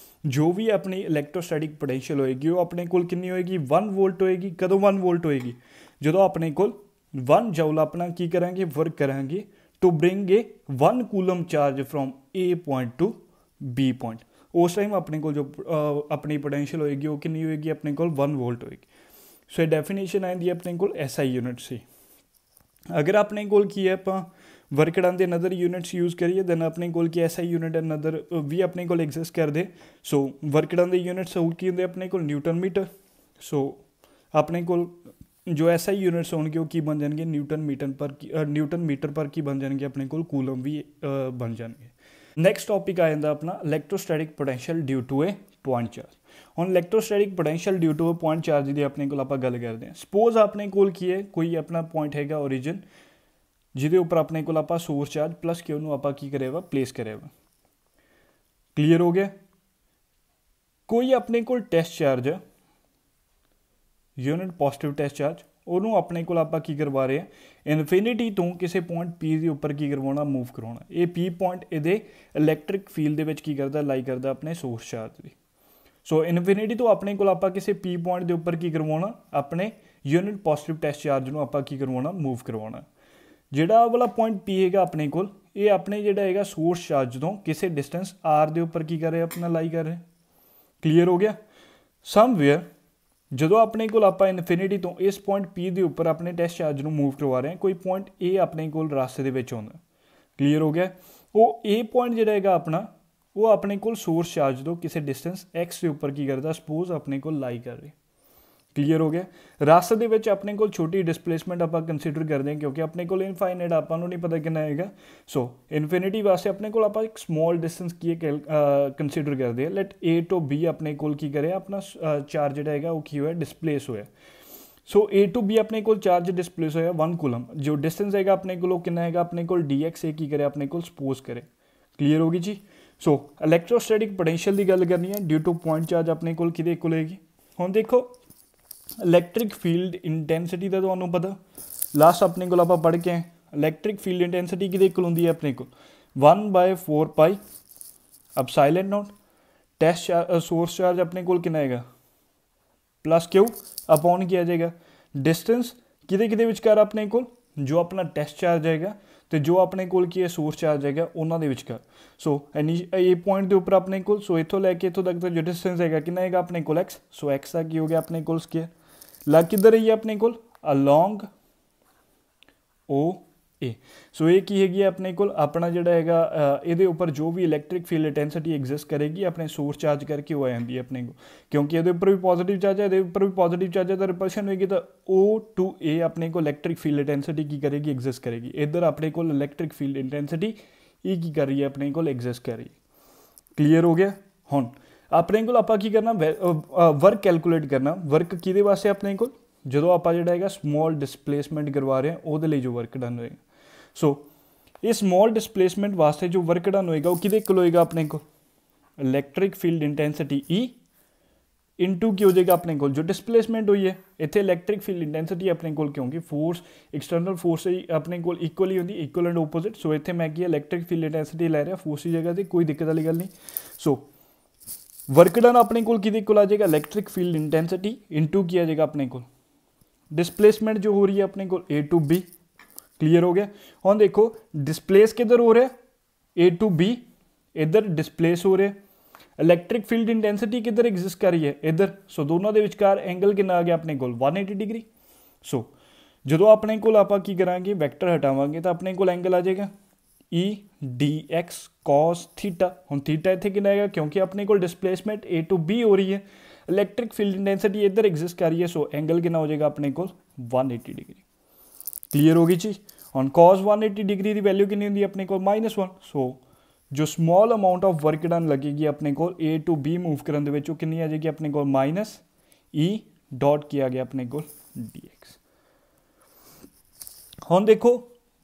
ਜੋ ਵੀ ਆਪਣੀ ਇਲੈਕਟ੍ਰੋਸਟੈਟਿਕ ਪੋਟੈਂਸ਼ੀਅਲ ਹੋਏਗੀ ਉਹ ਆਪਣੇ ਕੋਲ ਕਿੰਨੀ ਹੋਏਗੀ 1 ਵੋਲਟ ਹੋਏਗੀ। ਕਦੋਂ 1 ਵੋਲਟ ਹੋਏਗੀ, ਜਦੋਂ ਆਪਣੇ ਕੋਲ 1 ਜਾਊਲ ਆਪਣਾ ਕੀ ਕਰਾਂਗੇ ਵਰਕ ਕਰਾਂਗੇ to bring a 1 coulomb charge from A point to B point. ਉਸ ਟਾਈਮ ਆਪਣੇ ਕੋਲ ਜੋ ਆਪਣੀ ਪੋਟੈਂਸ਼ੀਅਲ ਹੋਏਗੀ ਉਹ ਕਿੰਨੀ ਹੋਏਗੀ ਆਪਣੇ ਕੋਲ 1 ਵੋਲਟ ਹੋਏਗੀ। ਸੋ ਇਹ ਡੈਫੀਨੇਸ਼ਨ ਆਉਂਦੀ ਆਪਣੇ ਕੋਲ SI ਯੂਨਿਟ ਸੀ। ਅਗਰ ਆਪਣੇ ਕੋਲ ਕੀ ਹੈ ਆਪਾਂ ਵਰਕ ਡਨ ਦੇ ਅਨਦਰ ਯੂਨਿਟਸ ਯੂਜ਼ ਕਰੀਏ ਦੈਨ ਆਪਣੇ ਕੋਲ ਕੀ SI ਯੂਨਿਟ ਅਨਦਰ ਵੀ ਆਪਣੇ ਕੋਲ ਐਗਜ਼ਿਸਟ ਕਰਦੇ। ਸੋ ਵਰਕ ਡਨ ਦੇ ਯੂਨਿਟਸ ਹੋਰ ਕੀ ਹੁੰਦੇ ਆਪਣੇ ਕੋਲ ਨਿਊਟਨ ਮੀਟਰ। ਸੋ ਆਪਣੇ ਕੋਲ ਜੋ SI ਯੂਨਿਟਸ ਹੋਣਗੇ ਉਹ ਕੀ ਬਣ ਜਾਣਗੇ ਨਿਊਟਨ ਮੀਟਰ ਪਰ ਕੀ ਬਣ ਜਾਣਗੇ ਆਪਣੇ ਕੋਲ ਕੂਲਮ ਵੀ ਬਣ ਜਾਣਗੇ। ਨੈਕਸਟ ਟੌਪਿਕ ਆ ਜਾਂਦਾ ਆਪਣਾ electrostatic potential due to a point charge. ਹੁਣ electrostatic potential due to a point charge ਦੀ ਆਪਣੇ ਕੋਲ ਆਪਾਂ ਗੱਲ ਕਰਦੇ ਹਾਂ। ਸਪੋਜ਼ ਆਪਣੇ ਕੋਲ ਕੀ ਹੈ ਕੋਈ ਆਪਣਾ ਪੁਆਇੰਟ ਹੈਗਾ ਓਰੀਜਨ ਜਿਹਦੇ ਉੱਪਰ ਆਪਣੇ ਕੋਲ ਆਪਾਂ ਸੋਰਸ ਚਾਰਜ ਪਲੱਸ ਕਿ ਉਹਨੂੰ ਆਪਾਂ ਕੀ ਕਰਿਆ ਵਾ ਪਲੇਸ ਕਰਿਆ ਵਾ। ਕਲੀਅਰ ਹੋ ਗਿਆ। ਕੋਈ ਆਪਣੇ ਕੋਲ ਟੈਸਟ ਚਾਰਜ ਹੈ ਯੂਨਿਟ ਪੋਜ਼ਿਟਿਵ ਟੈਸਟ ਚਾਰਜ, ਉਹਨੂੰ ਆਪਣੇ ਕੋਲ ਆਪਾਂ ਕੀ ਕਰਵਾ ਰਹੇ ਹਾਂ ਇਨਫਿਨਿਟੀ ਤੋਂ ਕਿਸੇ ਪੁਆਇੰਟ P ਦੇ ਉੱਪਰ ਕੀ ਕਰਵਾਉਣਾ ਮੂਵ ਕਰਵਾਉਣਾ। ਇਹ P ਪੁਆਇੰਟ ਇਹਦੇ ਇਲੈਕਟ੍ਰਿਕ ਫੀਲਡ ਦੇ ਵਿੱਚ ਕੀ ਕਰਦਾ ਲਾਈ ਕਰਦਾ ਆਪਣੇ ਸੋਰਸ ਚਾਰਜ ਦੀ। ਸੋ ਇਨਫਿਨਿਟੀ ਤੋਂ ਆਪਣੇ ਕੋਲ ਆਪਾਂ ਕਿਸੇ P ਪੁਆਇੰਟ ਦੇ ਉੱਪਰ ਕੀ ਕਰਵਾਉਣਾ ਆਪਣੇ ਯੂਨਿਟ ਪੋਜ਼ਿਟਿਵ ਟੈਸਟ ਚਾਰਜ ਨੂੰ ਆਪਾਂ ਕੀ ਕਰਵਾਉਣਾ ਮੂਵ ਕਰਵਾਉਣਾ। ਜਿਹੜਾ ਆਹ ਵਾਲਾ ਪੁਆਇੰਟ P ਹੈਗਾ ਆਪਣੇ ਕੋਲ, ਇਹ ਆਪਣੇ ਜਿਹੜਾ ਹੈਗਾ ਸੋਰਸ ਚਾਰਜ ਤੋਂ ਕਿਸੇ ਡਿਸਟੈਂਸ R ਦੇ ਉੱਪਰ ਕੀ ਕਰ ਰਿਹਾ, ਆਪਣਾ ਲਾਈ ਕਰ ਰਿਹਾ। ਕਲੀਅਰ ਹੋ ਗਿਆ। ਸਮਵੇਅਰ ਜਦੋਂ ਆਪਣੇ ਕੋਲ ਆਪਾਂ ਇਨਫਿਨਿਟੀ ਤੋਂ ਇਸ ਪੁਆਇੰਟ P ਦੇ ਉੱਪਰ ਆਪਣੇ ਟੈਸਟ ਚਾਰਜ ਨੂੰ ਮੂਵ ਕਰਵਾ ਰਹੇ ਹਾਂ, ਕੋਈ ਪੁਆਇੰਟ A ਆਪਣੇ ਕੋਲ ਰਾਸਤੇ ਦੇ ਵਿੱਚ ਆਉਂਦਾ। ਕਲੀਅਰ ਹੋ ਗਿਆ। ਉਹ A ਪੁਆਇੰਟ ਜਿਹੜਾ ਹੈਗਾ ਆਪਣਾ, ਉਹ ਆਪਣੇ ਕੋਲ ਸੋਰਸ ਚਾਰਜ ਤੋਂ ਕਿਸੇ ਡਿਸਟੈਂਸ X ਦੇ ਉੱਪਰ ਕੀ ਕਰਦਾ, ਸਪੋਜ਼ ਆਪਣੇ ਕੋਲ ਲਾਈ ਕਰ ਰਿਹਾ। ਕਲੀਅਰ ਹੋ ਗਿਆ। ਰਾਸਤੇ ਦੇ ਵਿੱਚ ਆਪਣੇ ਕੋਲ ਛੋਟੀ ਡਿਸਪਲੇਸਮੈਂਟ ਆਪਾਂ ਕੰਸੀਡਰ ਕਰਦੇ ਹਾਂ, ਕਿਉਂਕਿ ਆਪਣੇ ਕੋਲ ਇਨਫਾਈਨਾਈਟ ਆਪਾਂ ਨੂੰ ਨਹੀਂ ਪਤਾ ਕਿੰਨਾ ਹੈਗਾ। ਸੋ ਇਨਫਿਨਿਟੀ ਵਾਸਤੇ ਆਪਣੇ ਕੋਲ ਆਪਾਂ ਇੱਕ ਸਮੋਲ ਡਿਸਟੈਂਸ ਕੀ ਕੰਸੀਡਰ ਕਰਦੇ ਹਾਂ। ਲੈਟ A ਤੋਂ B ਆਪਣੇ ਕੋਲ ਕੀ ਕਰਿਆ, ਆਪਣਾ ਚਾਰਜ ਜਿਹੜਾ ਹੈਗਾ ਉਹ ਕੀ ਹੋਇਆ, ਡਿਸਪਲੇਸ ਹੋਇਆ। ਸੋ A to B ਆਪਣੇ ਕੋਲ ਚਾਰਜ ਡਿਸਪਲੇਸ ਹੋਇਆ 1 ਕੂਲਮ। ਜੋ ਡਿਸਟੈਂਸ ਹੈਗਾ ਆਪਣੇ ਕੋਲ ਉਹ ਕਿੰਨਾ ਹੈਗਾ, ਆਪਣੇ ਕੋਲ dx ਇਹ ਕੀ ਕਰੇ, ਆਪਣੇ ਕੋਲ ਸਪੋਜ਼ ਕਰੇ। ਕਲੀਅਰ ਹੋ ਗਈ ਜੀ। ਸੋ ਇਲੈਕਟ੍ਰੋਸਟੈਟਿਕ ਪੋਟੈਂਸ਼ੀਅਲ ਦੀ ਗੱਲ ਕਰਨੀ ਹੈ ਡਿਊ ਟੂ ਪੁਆਇੰਟ ਚਾਰਜ ਆਪਣੇ ਕੋਲ ਕਿਹਦੇ ਕੋਲ ਹੈਗੀ। ਹੁਣ ਦੇਖੋ ਇਲੈਕਟ੍ਰਿਕ ਫੀਲਡ ਇੰਟੈਂਸਿਟੀ ਦਾ ਤੁਹਾਨੂੰ ਪਤਾ, ਲਾਸਟ ਆਪਣੇ ਕੋਲ ਆਪਾਂ ਪੜ੍ਹ ਕੇ ਆਏ, ਇਲੈਕਟ੍ਰਿਕ ਫੀਲਡ ਇੰਟੈਂਸਿਟੀ ਕਿਹਦੇ ਕੋਲ ਹੁੰਦੀ ਹੈ, ਆਪਣੇ ਕੋਲ 1/4 ਪਾਈ ਐਪਸਾਈਲਨ ਨੋਟ। ਟੈਸਟ ਸੋਰਸ ਚਾਰਜ ਆਪਣੇ ਕੋਲ ਕਿੰਨਾ ਹੈਗਾ, ਪਲੱਸ Q अपॉन ਕੀ ਆ ਜਾਏਗਾ, डिस्टेंस ਕਿਹਦੇ ਵਿਚਕਾਰ ਆਪਣੇ ਕੋਲ, ਜੋ ਆਪਣਾ ਟੈਸਟ ਚਾਰਜ ਹੈਗਾ ਤੇ ਜੋ ਆਪਣੇ ਕੋਲ ਕੀ ਹੈ ਸੋਰਸ ਚਾਰਜ ਹੈਗਾ ਉਹਨਾਂ ਦੇ ਵਿਚਕਾਰ। ਸੋ ਇਹ ਪੁਆਇੰਟ ਦੇ ਉੱਪਰ ਆਪਣੇ ਕੋਲ, ਸੋ ਇੱਥੋਂ ਲੈ ਕੇ ਇੱਥੋਂ ਤੱਕ ਦਾ ਜੋ ਡਿਸਟੈਂਸ ਹੈਗਾ ਕਿੰਨਾ ਹੈਗਾ ਆਪਣੇ ਕੋਲ x। ਸੋ x ਦਾ ਕੀ ਹੋ ਗਿਆ ਆਪਣੇ ਕੋਲ ਸਕੁਅਰ। ਲੱਗ ਕਿੱਧਰ ਰਹੀ ਹੈ ਆਪਣੇ ਕੋਲ, ਅਲੋਂਗ OA। ਸੋ ਇਹ ਕੀ ਹੈਗੀ ਆਪਣੇ ਕੋਲ, ਆਪਣਾ ਜਿਹੜਾ ਹੈਗਾ ਇਹਦੇ ਉੱਪਰ ਜੋ ਵੀ ਇਲੈਕਟ੍ਰਿਕ ਫੀਲਡ ਇੰਟੈਂਸਿਟੀ ਐਗਜ਼ਿਸਟ ਕਰੇਗੀ ਆਪਣੇ ਸੋਰਸ ਚਾਰਜ ਕਰਕੇ ਉਹ ਆ ਜਾਂਦੀ ਹੈ ਆਪਣੇ ਕੋਲ, ਕਿਉਂਕਿ ਇਹਦੇ ਉੱਪਰ ਵੀ ਪੋਜ਼ਿਟਿਵ ਚਾਰਜ ਹੈ, ਇਹਦੇ ਉੱਪਰ ਵੀ ਪੋਜ਼ਿਟਿਵ ਚਾਰਜ ਹੈ, ਤਾਂ ਰਿਪਲਸ਼ਨ ਹੋਏਗੀ ਤਾਂ O to A ਆਪਣੇ ਕੋਲ ਇਲੈਕਟ੍ਰਿਕ ਫੀਲਡ ਇੰਟੈਂਸਿਟੀ ਕੀ ਕਰੇਗੀ, ਐਗਜ਼ਿਸਟ ਕਰੇਗੀ। ਇੱਧਰ ਆਪਣੇ ਕੋਲ ਇਲੈਕਟ੍ਰਿਕ ਫੀਲਡ ਇੰਟੈਂਸਿਟੀ ਇਹ ਕੀ ਕਰ ਰਹੀ ਹੈ, ਆਪਣੇ ਕੋਲ ਐਗਜ਼ਿਸਟ ਕਰ ਰਹੀ ਹੈ। ਕਲੀਅਰ ਹੋ ਗਿਆ। ਹੁਣ ਆਪਣੇ ਕੋਲ ਆਪਾਂ ਕੀ ਕਰਨਾ, ਵਰਕ ਕੈਲਕੂਲੇਟ ਕਰਨਾ। ਵਰਕ ਕਿਹਦੇ ਵਾਸਤੇ ਆਪਣੇ ਕੋਲ, ਜਦੋਂ ਆਪਾਂ ਜਿਹੜਾ ਹੈਗਾ ਸਮੋਲ ਡਿਸਪਲੇਸਮੈਂਟ ਕਰਵਾ ਰਹੇ ਹਾਂ ਉਹਦੇ ਲਈ ਜੋ ਵਰਕ ਡਨ ਹੋਏਗਾ। ਸੋ ਇਹ ਸਮੋਲ ਡਿਸਪਲੇਸਮੈਂਟ ਵਾਸਤੇ ਜੋ ਵਰਕ ਡਨ ਹੋਏਗਾ ਉਹ ਕਿਹਦੇ ਕੋਲ ਹੋਏਗਾ, ਆਪਣੇ ਕੋਲ electric field intensity E into ਕੀ ਹੋ ਜਾਏਗਾ ਆਪਣੇ ਕੋਲ ਜੋ ਡਿਸਪਲੇਸਮੈਂਟ ਹੋਈ ਹੈ। ਇੱਥੇ ਇਲੈਕਟ੍ਰਿਕ ਫੀਲਡ ਇੰਟੈਂਸਿਟੀ ਆਪਣੇ ਕੋਲ, ਕਿਉਂਕਿ ਫੋਰਸ ਐਕਸਟਰਨਲ ਫੋਰਸ ਆਪਣੇ ਕੋਲ ਇਕੁਅਲੀ ਹੁੰਦੀ, ਇਕੁਅਲ ਐਂਡ ਓਪੋਜ਼ਿਟ। ਸੋ ਇੱਥੇ ਮੈਂ ਕੀ ਇਲੈਕਟ੍ਰਿਕ ਫੀਲਡ ਇੰਟੈਂਸਿਟੀ ਲੈ ਰਿਹਾ ਫੋਰਸ ਦੀ ਜਗ੍ਹਾ ਤੇ, ਕੋਈ ਦਿੱਕਤ ਵਾਲੀ ਗੱਲ ਨਹੀਂ। ਸੋ ਵਰਕ ਡਨ ਆਪਣੇ ਕੋਲ ਕਿਹਦੇ ਕੋਲ ਆ ਜਾਏਗਾ, ਇਲੈਕਟ੍ਰਿਕ ਫੀਲਡ ਇੰਟੈਂਸਿਟੀ ਇਨਟੂ ਕੀ ਆ ਜਾਏਗਾ ਆਪਣੇ ਕੋਲ डिस्प्लेसमेंट जो हो रही है अपने को A to B। क्लियर हो गया। हम देखो डिस्प्लेस किधर हो रहा है, A to B, इधर डिस्प्लेस हो रहा है। इलैक्ट्रिक फील्ड इंटेंसिटी किधर एग्जिस्ट कर रही है, इधर। सो दोनों के विचकार एंगल कितना आ गया अपने को 180 डिग्री। सो जो अपने को आप की करांगे वैक्टर हटावांगे तो अपने को एंगल आ जाएगा EDX cos थीटा। हम थीटा इतने कितना आएगा, क्योंकि अपने को डिस्प्लेसमेंट A to B हो रही है, इलैक्ट्रिक फील्ड इंटेंसिटी इधर एग्जिस्ट कर रही है। सो एंगल कितना हो जाएगा अपने को 180 डिग्री। क्लियर होगी चीज। और cos 180 डिग्री की वैल्यू कितनी होती है अपने को -1। सो जो small amount of work done लगेगी अपने को A to B मूव करने के कितनी आ जाएगी अपने को -E डॉट किया गया अपने को dx। हम देखो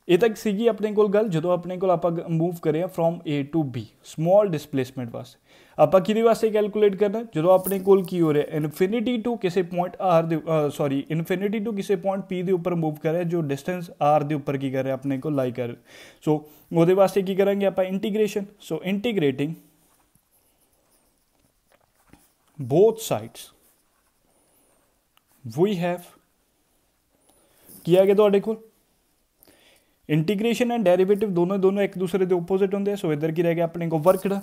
ये तक सीगी अपने को गल, जो अपने को आप मूव करें from A to B small displacement वास्ते आप कि वास्ते कैलकुलेट करना, जो अपने को की हो रहा है इनफिनिटी टू किसी point R sorry infinity to किसी पॉइंट P के उपर मूव कर रहा है, जो डिस्टेंस R के उपर की कर रहा है अपने को लाई कर। सो वो वास्ते की करेंगे आप integration. So integrating both sides we have किया गया तुहाडे कोल इंटीग्रेशन एंड डेरिवेटिव दोनों एक दूसरे के ओपोजिट होंगे। सो इधर की रह गया अपने को वर्क डन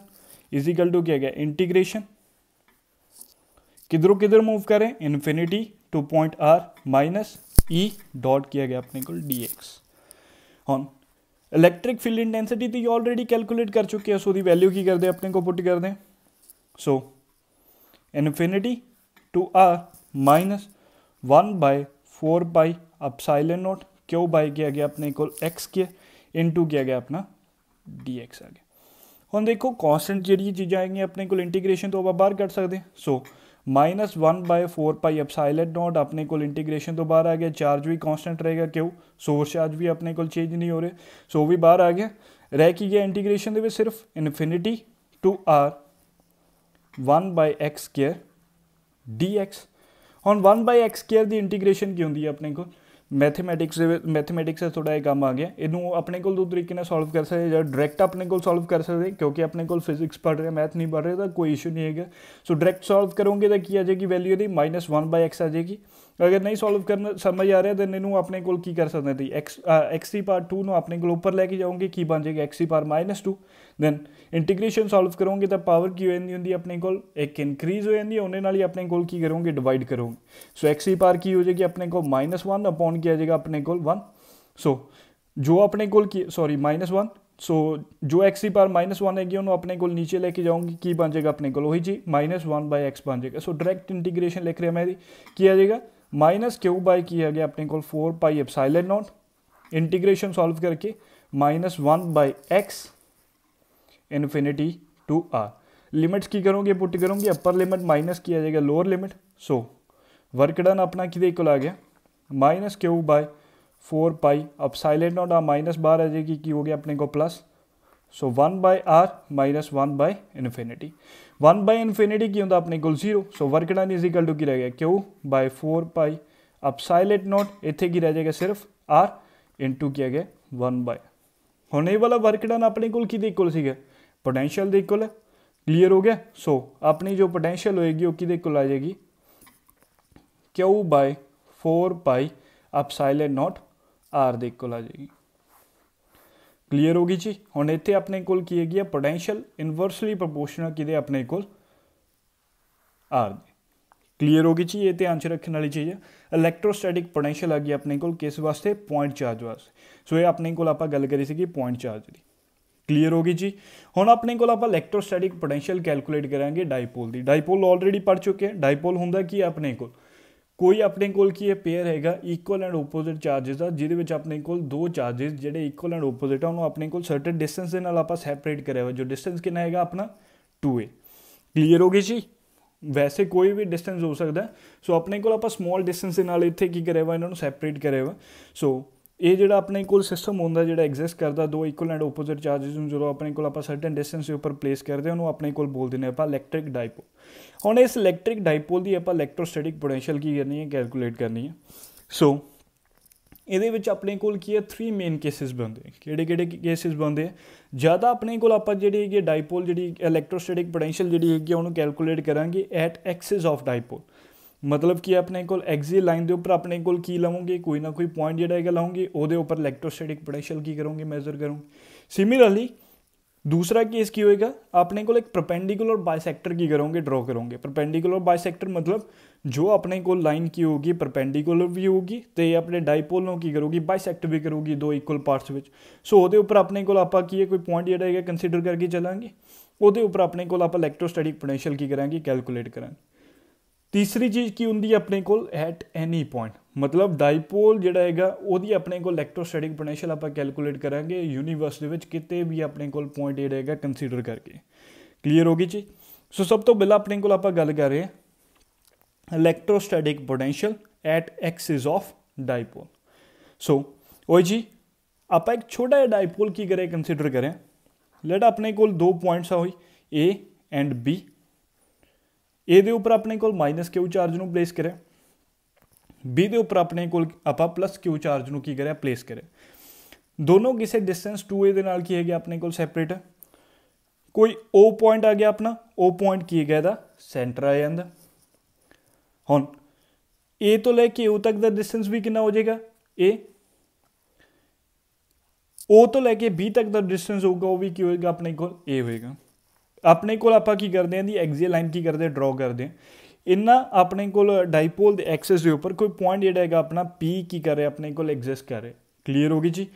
इजिकल टू क्या गया इंटीग्रेशन, किधरों किधर मूव करें infinity two point R minus E dot किया गया अपने को dx। हम इलैक्ट्रिक फील्ड इंटेंसिटी तो ऑलरेडी कैलकुलेट कर चुके हैं। सो दी वैल्यू की करते अपने को पुट कर दें। So infinity to R minus 1/4 pi epsilon naught क्यों बाई किया गया अपने को x के इनटू किया गया अपना dx आ गया। हम देखो कॉन्स्टेंट जी चीज़ें आएंगी अपने को इंटीग्रेशन तो आप बाहर कर सकते हैं। सो -1/4 पाई एप्सिलॉन नॉट अपने को इंटीग्रेशन तो बाहर आ गया। चार्ज भी कांस्टेंट रहेगा, क्यों सोर्स चार्ज भी अपने को चेंज नहीं हो रहे। सो भी बाहर आ गया। रह की गया इंटीग्रेशन के सिर्फ infinity to R 1/x² dx। हम 1/x² की इंटीग्रेशन की होंगी अपने को मैथमैटिक्स थोड़ा यह काम आ गया। इनू अपने को दो तरीके से सॉल्व कर सकते, या डायरैक्ट अपने को सॉल्व कर सकते, क्योंकि अपने को फिजिक्स पढ़ रहे मैथ नहीं पढ़ रहे तो कोई इशू नहीं है। सो डायरैक्ट सॉल्व करोगे तो की आ जाएगी वैल्यू यदि -1/x आ जाएगी। अगर नहीं सॉल्व करना समझ आ रहा दैन इनू अपने को की कर सकते थे एक्स दी पावर 2 अपने को उपर लैके जाओगे की बन जाएगा x the power -2 then integration solve करोगे तो पावर की हो जाती होंगी अपने को एक इनक्रीज हो जाती है उन्हें नाल ही अपने को की करोगे डिवाइड करोगे सो एक्स दी पावर की हो जाएगी अपने को -1 अपॉन की आ जाएगा अपने को 1 सो जो अपने को सॉरी -1 सो जो एक्स दी पावर -1 हैगी उन्होंने अपने को नीचे लेके जाऊँगी की बन जाएगा अपने को वही जी -1/x बन जाएगा सो डायरैक्ट इंटीग्रेशन लिख रहे हैं मैं की आ जाएगा -q/ की आ गया अपने को 4πε0 इंटीग्रेशन सॉल्व करके -1/x infinity to r limits की करोगे पुट करोगे अपर लिमिट माइनस की आ जाएगा lower limit so work done अपना कि इक्वल आ गया -q/4πε0 आ माइनस बाहर आ जाएगी की हो गया अपने को प्लस सो 1/r -1/∞ 1/∞ की होता अपने को 0 so work done is equal to की रह गया q/4πε0 इतने की रह जाएगा सिर्फ r इंटू किया गया 1/। हुण ये वाला वर्क डन अपने को कि इक्वल सीगा पोटेंशियल के इक्वल है क्लीयर हो गया सो अपनी जो पोटेंशियल होएगी वो कि इक्वल आ जाएगी q/4πε0 r के इक्वल आ जाएगी क्लीयर होगी जी। हुण इत्थे अपने को की है पोटेंशियल इनवर्सली प्रोपोर्शनल कि अपने को आर दे क्लीयर होगी जी। ये ध्यान च रखने वाली चीज़ है इलैक्ट्रोस्टैटिक पोटेंशियल आ गई अपने को किस वास्ते पॉइंट चार्ज वास्ते सो ये अपने को आप गल करी सी पॉइंट चार्ज की क्लीयर होगी जी। हुण अपने को आप इलैक्ट्रोस्टैटिक पोटेंशियल कैलकुलेट करांगे डाईपोल की डाईपोल ऑलरेडी पढ़ चुके हैं डाईपोल हुंदा की अपने को कोई अपने को पेयर हैगा इक्वल एंड ओपोजिट चार्जिस का जिहदे अपने को दो चार्जिस जिहड़े इक्वल एंड ओपोजिट है उन्होंने अपने को सर्टन डिस्टेंस के नाल आपां सैपरेट कराया हुआ जो डिस्टेंस कितना हैगा अपना 2a क्लीयर होगी जी। वैसे कोई भी डिस्टेंस हो सकता है सो अपने को आप स्मॉल डिस्टेंस के नाल इत्थे की कराया हुआ इन्होंने सैपरेट कराया हुआ सो ये जो अपने को सिस्टम होंगे जो एग्जिस्ट करता दो इक्वल एंड ओपोजिट चार्जिस जो अपने को आप सर्टन डिस्टेंस के उपर प्लेस करते हैं उन्होंने अपने को बोल देने आप इलैक्ट्रिक डाईपोल। हुण इस इलैक्ट्रिक डाईपोल की आप इलैक्ट्रोस्टैटिक पोटेंशियल की करनी है कैलकुलेट करनी है सो ये अपने को की है 3 मेन केसिस बनते हैं किहड़े केसिस बनते हैं ज़्यादा अपने को आप जी डाईपोल जी इलैक्ट्रोस्टैटिक पोटेंशियल जी है उन्होंने कैलकुलेट करांगे एट एक्सिस ऑफ डाईपोल मतलब कि अपने को एक्सियल लाइन के उपर अपने को की लवोगे कोई ना कोई पॉइंट जोड़ा है लाओगे वो उपर इलैक्ट्रोस्टैटिक पोटेंशियल की करोगे मेजर करोगे। सिमिलरली दूसरा केस की होएगा अपने को एक परपेंडिकुलर बाइसेक्टर की करोगे ड्रॉ करोगे परपेंडिकुलर बाइसेक्टर मतलब जो अपने को लाइन की होगी परपेंडिकुलर भी होगी तो ये अपने डाईपोल में की करोगी बाइसेक्ट भी करोगी दो इक्वल पार्ट्स में सो वो उपर अपने को आप की कोई पॉइंट जोड़ा है कंसीडर करके चलांगे वो उपर अपने को आप इलैक्ट्रोस्टैटिक पोटेंशियल की करांगे कैलकुलेट करांगे। तीसरी चीज़ की होंगी अपने को एट एनी पॉइंट मतलब डाईपोल जोड़ा है वो अपने को इलैक्ट्रोस्टैटिक पोटेंशियल आप कैलकुलेट करांगे यूनीवर्स के किते भी अपने को पॉइंट जोड़ा है कंसीडर करके क्लीयर होगी जी। सो सब तो पहला अपने को आप गल कर रहे हैं electrostatic potential at axis of dipole so वही जी आप एक छोटा जिहा डाईपोल की करें कंसीडर करें लेट अपने को दो पॉइंट्स हुई ए एंड बी ए उपर अपने को -q चार्ज को प्लेस करें बी के उपर अपने को आप +q चार्ज को की करें प्लेस करें दोनों किसी डिस्टेंस 2a के नाल की है अपने को सैपरेट है कोई O पॉइंट आ गया अपना O पॉइंट की है सेंटर आ जाता हुण ए तो लैके O तक का डिस्टेंस भी कितना हो जाएगा ए O तो लैके B तक का डिस्टेंस होगा वो भी की होएगा अपने को A होएगा। अपने को आप की करते हैं दी एक्सियल लाइन की करते ड्रॉ करते हैं इन्ना अपने को डाईपोल के एक्सिस के उपर कोई पॉइंट जोड़ा है अपना P की कर रहे अपने को एग्जिस्ट कर रहे क्लीयर होगी जी।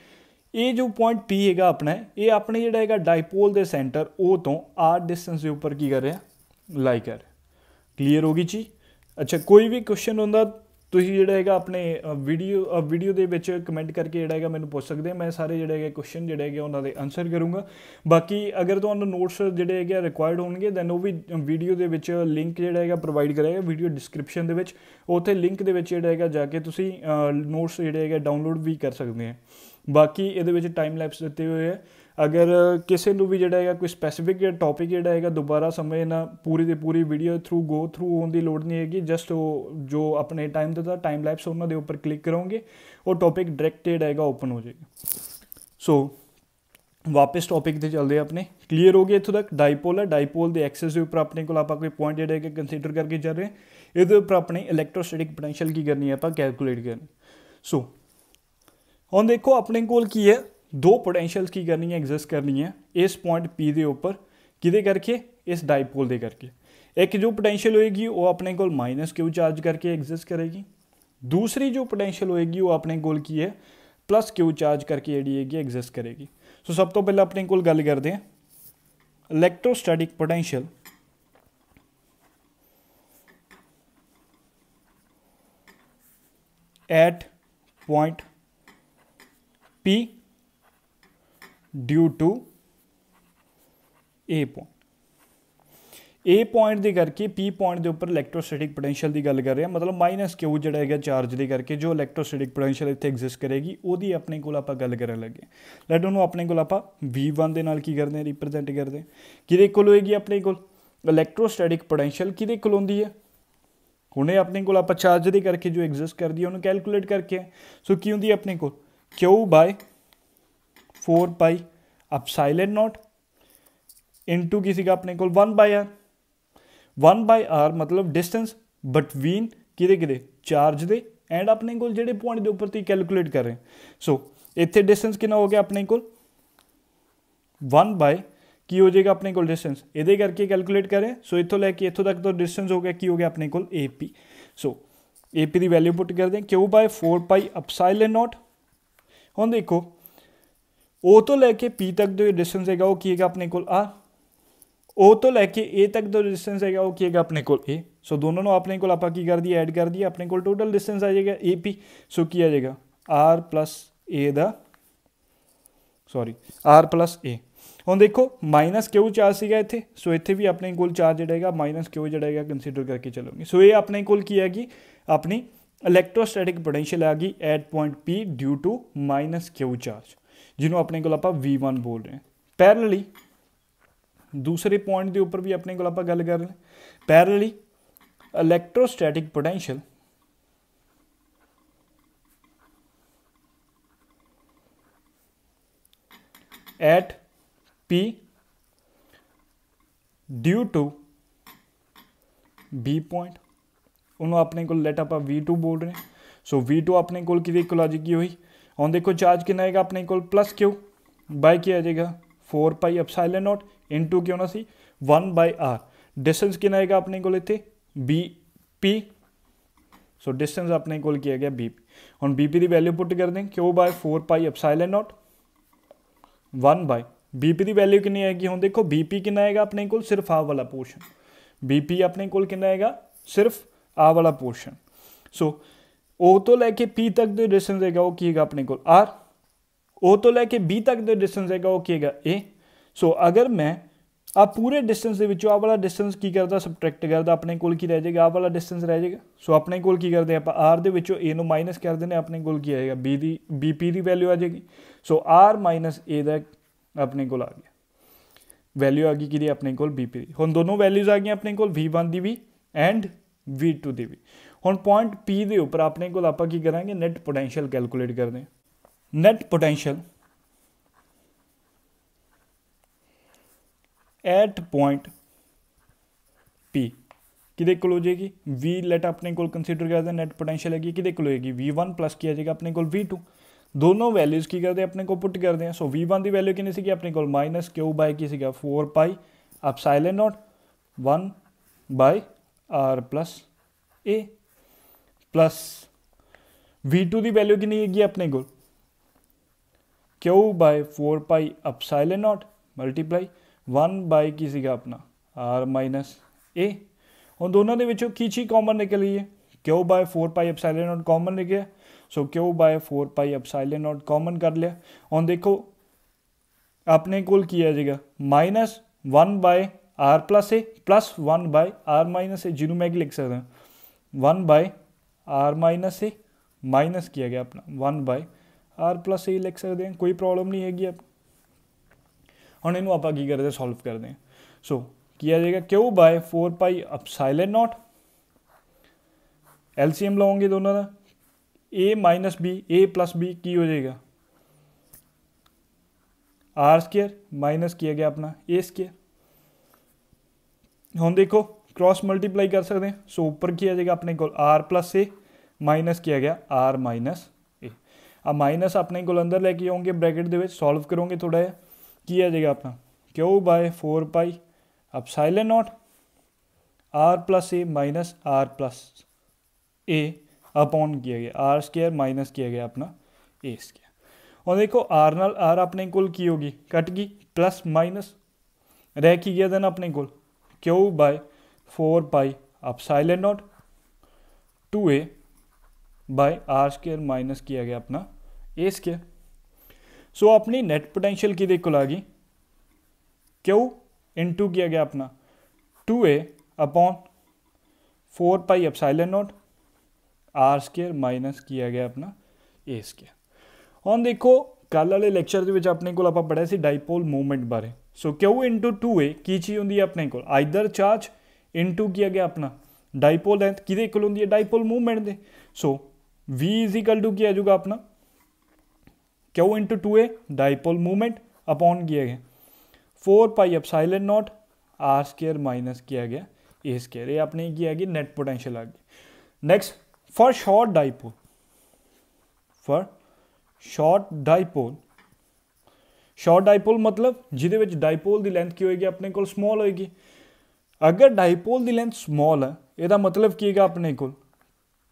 ये जो पॉइंट P है अपना ये अपने जोड़ा है डाईपोल के सेंटर O तो R डिस्टेंस के उपर की कर रहे लाई कर क्लीयर होगी जी। अच्छा कोई भी क्वेश्चन होंदा तुसीं जिहड़ा है अपने वीडियो दे विच कमेंट करके जिहड़ा है मैनूं पुछ सकदे मैं सारे जिहड़े है क्वेश्चन जिहड़े है उन्हां दे आंसर करूँगा। बाकी अगर तुहानूं नोट्स जिहड़े है रिक्वायर्ड होणगे दैन वो भी वीडियो दे विच लिंक जिहड़ा है प्रोवाइड कराया वीडियो डिस्क्रिप्शन दे विच उत्थे लिंक दे विच जिहड़ा है जाके तुसीं नोट्स जिहड़े है डाउनलोड भी कर सकते हैं। बाकी इहदे विच टाइम लैप्स दिते हुए है अगर किसी को भी जोड़ा है कोई स्पैसीफिक टॉपिक जोड़ा है दोबारा समझना पूरी की पूरी वीडियो थ्रू गो थ्रू होने की लोड़ नहीं हैगी जस्ट वो जो अपने टाइम देता टाइम लैप्स उन्होंने उपर क्लिक करोगे वो टॉपिक डायरैक्ट जोड़ा है ओपन हो जाएगा। सो वापस टॉपिक ते चलते अपने क्लीयर हो गया इत्थों तक डाईपोल है डाईपोल के एक्सिस के उपर अपने को कोई पॉइंट जोड़े कि कंसीडर करके चल रहे हैं ये उपर अपने इलैक्ट्रोस्टैटिक पोटैंशियल की करनी है आप कैलकुलेट करनी सो हुण देखो अपने कोल की है दो पोटैंशियल्स की करनी है एग्जिस्ट करनी है इस पॉइंट पी के उपर कि करके इस डाईपोल के करके एक जो पोटैंशियल होएगी वो अपने को माइनस क्यू चार्ज करके एग्जिस्ट करेगी दूसरी जो पोटैंशियल होएगी वो अपने कोल की है प्लस क्यू चार्ज करके जी है एग्जिस्ट करेगी सो सब तो पहले अपने कोल गल करते हैं electrostatic potential at point P due to a point a point के करके P पॉइंट के उपर इलैक्ट्रोस्टैटिक पोटैंशियल की गल कर रहे हैं मतलब माइनस क्यू जोड़ा है चार्ज के करके जो इलैक्ट्रोस्टैटिक पोटैंशियल इतने एग्जिस्ट करेगी वो अपने को आप गल कर लगे लैट उन्होंने अपने को आप V1 के नाल की करते हैं रिप्रजेंट करते हैं कि कोल होएगी अपने को इलैक्ट्रोस्टैटिक पोटैंशियल कि कोल होंदी है हुणे अपने को आप चार्ज के करके जो एग्जिस्ट करती है उन्होंने कैलकुलेट करके सो की होंदी अपने को Q by 4 pi epsilon naught into की सीगा अपने को 1 बाय आर मतलब डिस्टेंस बिटवीन कि चार्ज दे एंड अपने को जेडे पॉइंट के उपर कैलकुलेट कर रहे हैं सो इत्थे डिस्टेंस कितना हो गया अपने को 1 बाय की हो जाएगा अपने को डिस्टेंस ये करके कैलकुलेट करें सो इतों लैके इतों तक तो डिस्टेंस हो गया की हो गया अपने को A P so A P की वैल्यू पुट कर दें Q by 4 pi epsilon naught हुण देखो ओ तो लैके पी तक जो डिस्टेंस है वो की है अपने को आर ओ तो लैके ए तक जो डिस्टेंस है वो की है अपने को ए सो दोनों अपने को आप की कर दिया ऐड कर दिया अपने को टोटल डिस्टेंस आ जाएगा ए पी सो की आ जाएगा आर प्लस ए दा सॉरी आर प्लस ए हुण देखो माइनस क्यू चार्ज सीगा इत्थे सो इत्थे भी अपने को चार्ज जोड़ा माइनस क्यू जोड़ा कंसीडर करके चलोगे सो ये अपने को की हैगी अपनी इलैक्ट्रोस्टैटिक पोटैंशियल आ गई at point P due to minus Q charge जिन्होंने अपने को आप V1 बोल रहे हैं पैरेलली दूसरे पॉइंट के उपर भी अपने को आप गल कर रहे हैं parallelly electrostatic potential at P due to B point उन्होंने अपने को लेट आप V2 बोल रहे हैं सो V2 अपने को आ जाएगी हुई हम देखो चार्ज कितना आएगा अपने को प्लस क्यू बाय क्या आ जाएगा 4 पाई एप्सिलॉन नॉट इनटू क्यों ना सी 1 बाय आर डिस्टेंस कितना आएगा अपने को इतने बी पी सो डिस्टेंस अपने को किया गया बी पी हम बी पी की वैल्यू पुट कर दें Q by 4 pi epsilon naught 1 by B P की वैल्यू कितनी आएगी हम देखो बी पी कितना आएगा अपने को सिर्फ आ वाला पोर्शन बी पी अपने को कितना आएगा सिर्फ आ वाला पोर्शन सो ओ तो लैके पी तक जो डिस्टेंस है वो की है अपने को आर ओ तो लैके बी तक जो डिस्टेंस है वो की है ए सो अगर मैं आ पूरे डिस्टेंस के आ वाला डिस्टेंस की करता सबट्रैक्ट करता अपने को रह जाएगा आ वाला डिस्टेंस रह जाएगा सो अपने को की करते आप आर के ए माइनस कर देने अपने को की आएगा बी पी की वैल्यू आ जाएगी सो आर माइनस ए का अपने को आ गया वैल्यू आ गई कि अपने को बी पी हम दोनों वैल्यूज आ गई अपने को V1 की भी एंड V2 की भी हम पॉइंट P के उपर अपने को आप की करांगे नैट पोटैंशियल कैलकुलेट करते हैं net potential at point P कि हो जाएगी V लेट अपने को कंसीडर करते हैं नैट पोटैंशियल है कि होएगी V1 प्लस किया जाएगा अपने को V2 दोनों वैल्यूज़ की करते हैं अपने को पुट करते हैं सो V1 की वैल्यू कितनी सी अपने को माइनस क्यू बाय की 4 pi epsilon naught 1 by R plus A plus V2 की वैल्यू कितनी हैगी अपने को Q by 4 pi epsilon naught multiply 1 by की अपना आर माइनस ए और दोनों के विचों की चीज़ कॉमन निकली है Q by 4 pi epsilon naught common निकलिया so Q by 4 pi epsilon naught common कर लिया और देखो अपने को किया जाएगा minus 1 by R plus A plus 1 by R minus A जिन्होंने मैं लिख सकता हूँ 1 by R minus A minus किया गया अपना 1 बाय आर प्लस ए लिख सकते हैं कोई प्रॉब्लम नहीं हैगी आप हम इनू आप की करते सॉल्व करते हैं सो किया जाएगा Q by 4 pi epsilon naught LCM लाओगे दोनों का A minus B A plus B की हो जाएगा आर स्केयर माइनस किया गया अपना ए स्केयर। हम देखो क्रॉस मल्टीप्लाई कर सकते हैं, सो ऊपर किया जाएगा अपने को आर प्लस ए माइनस किया गया आर माइनस ए। अब माइनस अपने को अंदर लेके आओगे ब्रैकेट दे सॉल्व करोगे थोड़ा जिहा किया जाएगा अपना Q by 4 pi epsilon naught R plus A minus R plus A upon किया गया आर स्केयर माइनस किया गया अपना ए स्केयर। और देखो आर नाल आर अपने कोल की होगी कट गई प्लस माइनस रह की गया देन अपने कोल Q by 4 pi epsilon naught 2a by R square minus किया गया अपना ए स्केयर। सो अपनी नेट पोटेंशियल की देखो आ गई क्यू इनटू किया गया अपना 2a upon 4 pi epsilon naught R square minus किया गया अपना ए स्केयर। हम देखो कल वाले लैक्चर के अपने को आप पढ़िया सी डाइपोल मूवमेंट बारे। सो क्यू इंटू 2a की चीज़ होंगी अपने को आइदर चार्ज इंटू किया गया अपना डाइपोल लेंथ कि होंगी है डाइपोल मूवमेंट दे। So v is equal to क्या आजूगा अपना Q into 2a dipole movement upon किया गया 4 pi epsilon naught R square minus किया गया ए स्केयर। ये अपनी की है नेट पोटेंशियल आ गई। Next for short dipole, for short dipole, short dipole मतलब जिहदे डाइपोल की लेंथ की होएगी अपने को स्मॉल होएगी। अगर डाइपोल की लेंथ स्मॉल है यदा मतलब की है अपने को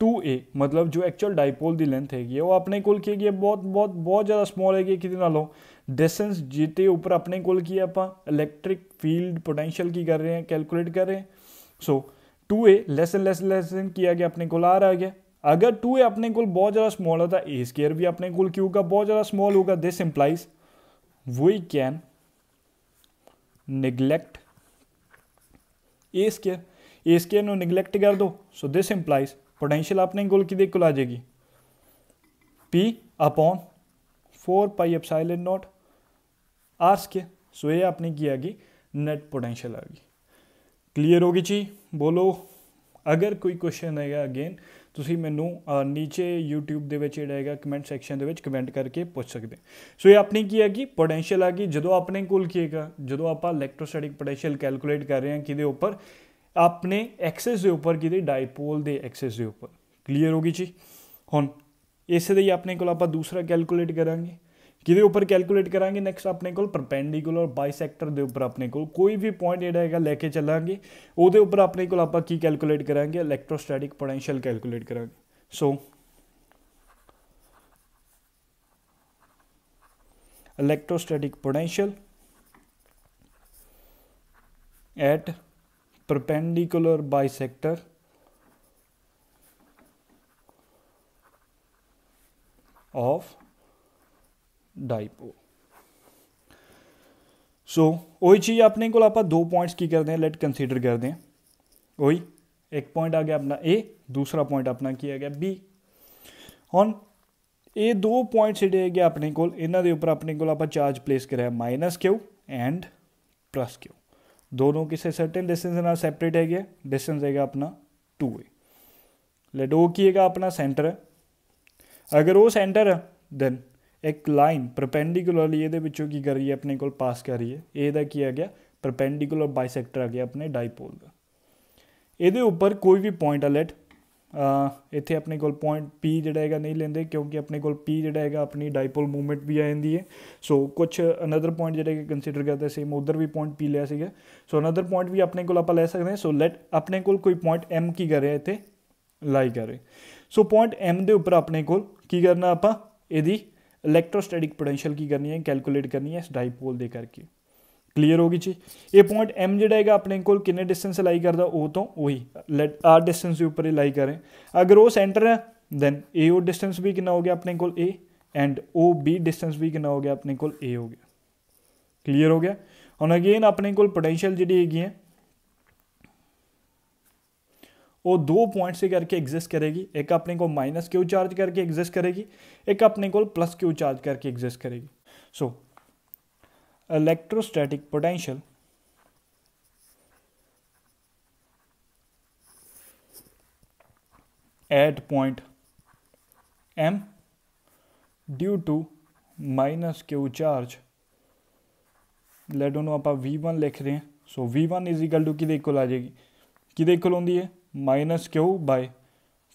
2a मतलब जो एक्चुअल डाइपोल की लेंथ हैगी वो अपने को की है बहुत बहुत बहुत ज़्यादा स्मॉल हैगी कि नालों डिस्टेंस जिते उपर अपने को की आप इलैक्ट्रिक फील्ड पोटेंशियल की कर रहे हैं कैलकुलेट कर रहे हैं। सो 2a लेसन किया गया अपने को आर आ गया। अगर 2a अपने को बहुत ज़्यादा स्मॉल है तो ए स्केयर भी अपने को क्यों का बहुत ज़्यादा स्मॉल होगा। This implies we can neglect A square, A square नो निगलेक्ट कर दो। सो दिस इंप्लाइज पोटेंशियल अपने को किदे को आ जाएगी P upon 4 pi epsilon naught R square. So ये अपनी की आ गई नेट पोटेंशियल आ गई। क्लीयर होगी जी बोलो। अगर कोई क्वेश्चन है अगेन ਤੁਸੀਂ ਮੈਨੂੰ नीचे यूट्यूब ਦੇ ਵਿੱਚ ਜਿਹੜਾ ਹੈਗਾ ਕਮੈਂਟ ਸੈਕਸ਼ਨ ਦੇ ਵਿੱਚ ਕਮੈਂਟ ਕਰਕੇ ਪੁੱਛ ਸਕਦੇ। ਸੋ ਇਹ ਆਪਣੀ ਕੀ ਹੈਗੀ ਪੋਟੈਂਸ਼ੀਅਲ ਆ ਗਈ। ਜਦੋਂ ਆਪਣੇ ਕੋਲ ਕੀ ਹੈਗਾ ਜਦੋਂ ਆਪਾਂ ਇਲੈਕਟ੍ਰੋਸਟੈਟਿਕ ਪੋਟੈਂਸ਼ੀਅਲ ਕੈਲਕੂਲੇਟ ਕਰ ਰਹੇ ਹਾਂ ਕਿਹਦੇ ਉੱਪਰ ਆਪਣੇ ਐਕਸਿਸ ਦੇ ਉੱਪਰ ਕਿਹਦੇ ਡਾਈਪੋਲ ਦੇ ਐਕਸਿਸ ਦੇ ਉੱਪਰ। ਕਲੀਅਰ ਹੋ ਗਈ ਜੀ। ਹੁਣ ਇਸ ਦੇ ਹੀ ਆਪਣੇ ਕੋਲ ਆਪਾਂ ਦੂਸਰਾ ਕੈਲਕੂਲੇਟ ਕਰਾਂਗੇ किदे उपर कैलकुलेट करांगे नैक्सट अपने को परपेंडिकुलर बाइसैक्टर के उपर अपने को कोई भी पॉइंट जोड़ा है लैके चलांगे वो उपर अपने को आप की कैलकुलेट करांगे इलैक्ट्रोस्टैटिक पोटेंशियल कैलकुलेट करांगे। So electrostatic potential at perpendicular bisector of dipole. So वही चीज़ अपने को आप दो पॉइंट्स की करते हैं लेट कंसीडर करते हैं। वही एक पॉइंट आ गया अपना ए दूसरा पॉइंट अपना की आ गया बी। हुण ये दो पॉइंट्स जोड़े है अपने को इन्हों के उपर अपने को आप चार्ज प्लेस कराया minus Q and plus Q दोनों किसी सर्टेन डिस्टेंस नाल सैपरेट है। डिस्टेंस है अपना 2a लेट वो की है अपना सेंटर है। अगर वो सेंटर है दैन एक लाइन परपेंडिकुलरली ये की कर रही है अपने को पास कर रही है ये की आ गया परपेंडिकुलर बाइसैक्टर आ गया अपने डाइपोल का। ये उपर कोई भी पॉइंट आ लेट इत्थे अपने को पॉइंट P जोड़ा है नहीं लेंदे क्योंकि अपने को P जोड़ा है अपनी डाइपोल मूवमेंट भी आ जाती है। सो कुछ अनदर पॉइंट जोड़ा कंसीडर करते सेम उधर भी पॉइंट P लिया सीगा। सो अनदर पॉइंट भी अपने को आप ले सकते हैं। सो लेट अपने को कोई पॉइंट M की कर रहे इतने लाई कर रहे। सो पॉइंट M के उपर अपने को की करना आप यदि इलैक्ट्रोस्टैटिक पोटेंशियल की करनी है कैलकुलेट करनी है इस डाइपोल दे करके। क्लीयर होगी जी। ये पॉइंट M जोड़ा है अपने को किन्ने डिस्टेंस लाई करता वो तो वही लेट आर डिस्टेंस के उपर ही लाई करें। अगर वो सेंटर है दैन ए ओ डिस्टेंस भी कितना हो गया अपने को A and O B distance भी कितना हो गया अपने को ए हो गया। क्लीयर हो गया। हम अगेन अपने को पोटेंशियल जी है वो दो पॉइंट से करके एग्जिस्ट करेगी। एक अपने को माइनस क्यू चार्ज करके एग्जिस्ट करेगी एक अपने को प्लस क्यू चार्ज करके एग्जिस्ट करेगी। So electrostatic potential at point M due to minus Q charge let ਉਹਨੂੰ ਆਪਾਂ V1 ਲਿਖ ਰਹੇ ਹਾਂ। So V1 is equal to ਕਿਹਦੇ ਇਕੁਅਲ ਆ ਜਾਏਗੀ, ਕਿਹਦੇ ਇਕੁਅਲ ਹੁੰਦੀ ਹੈ, -Q by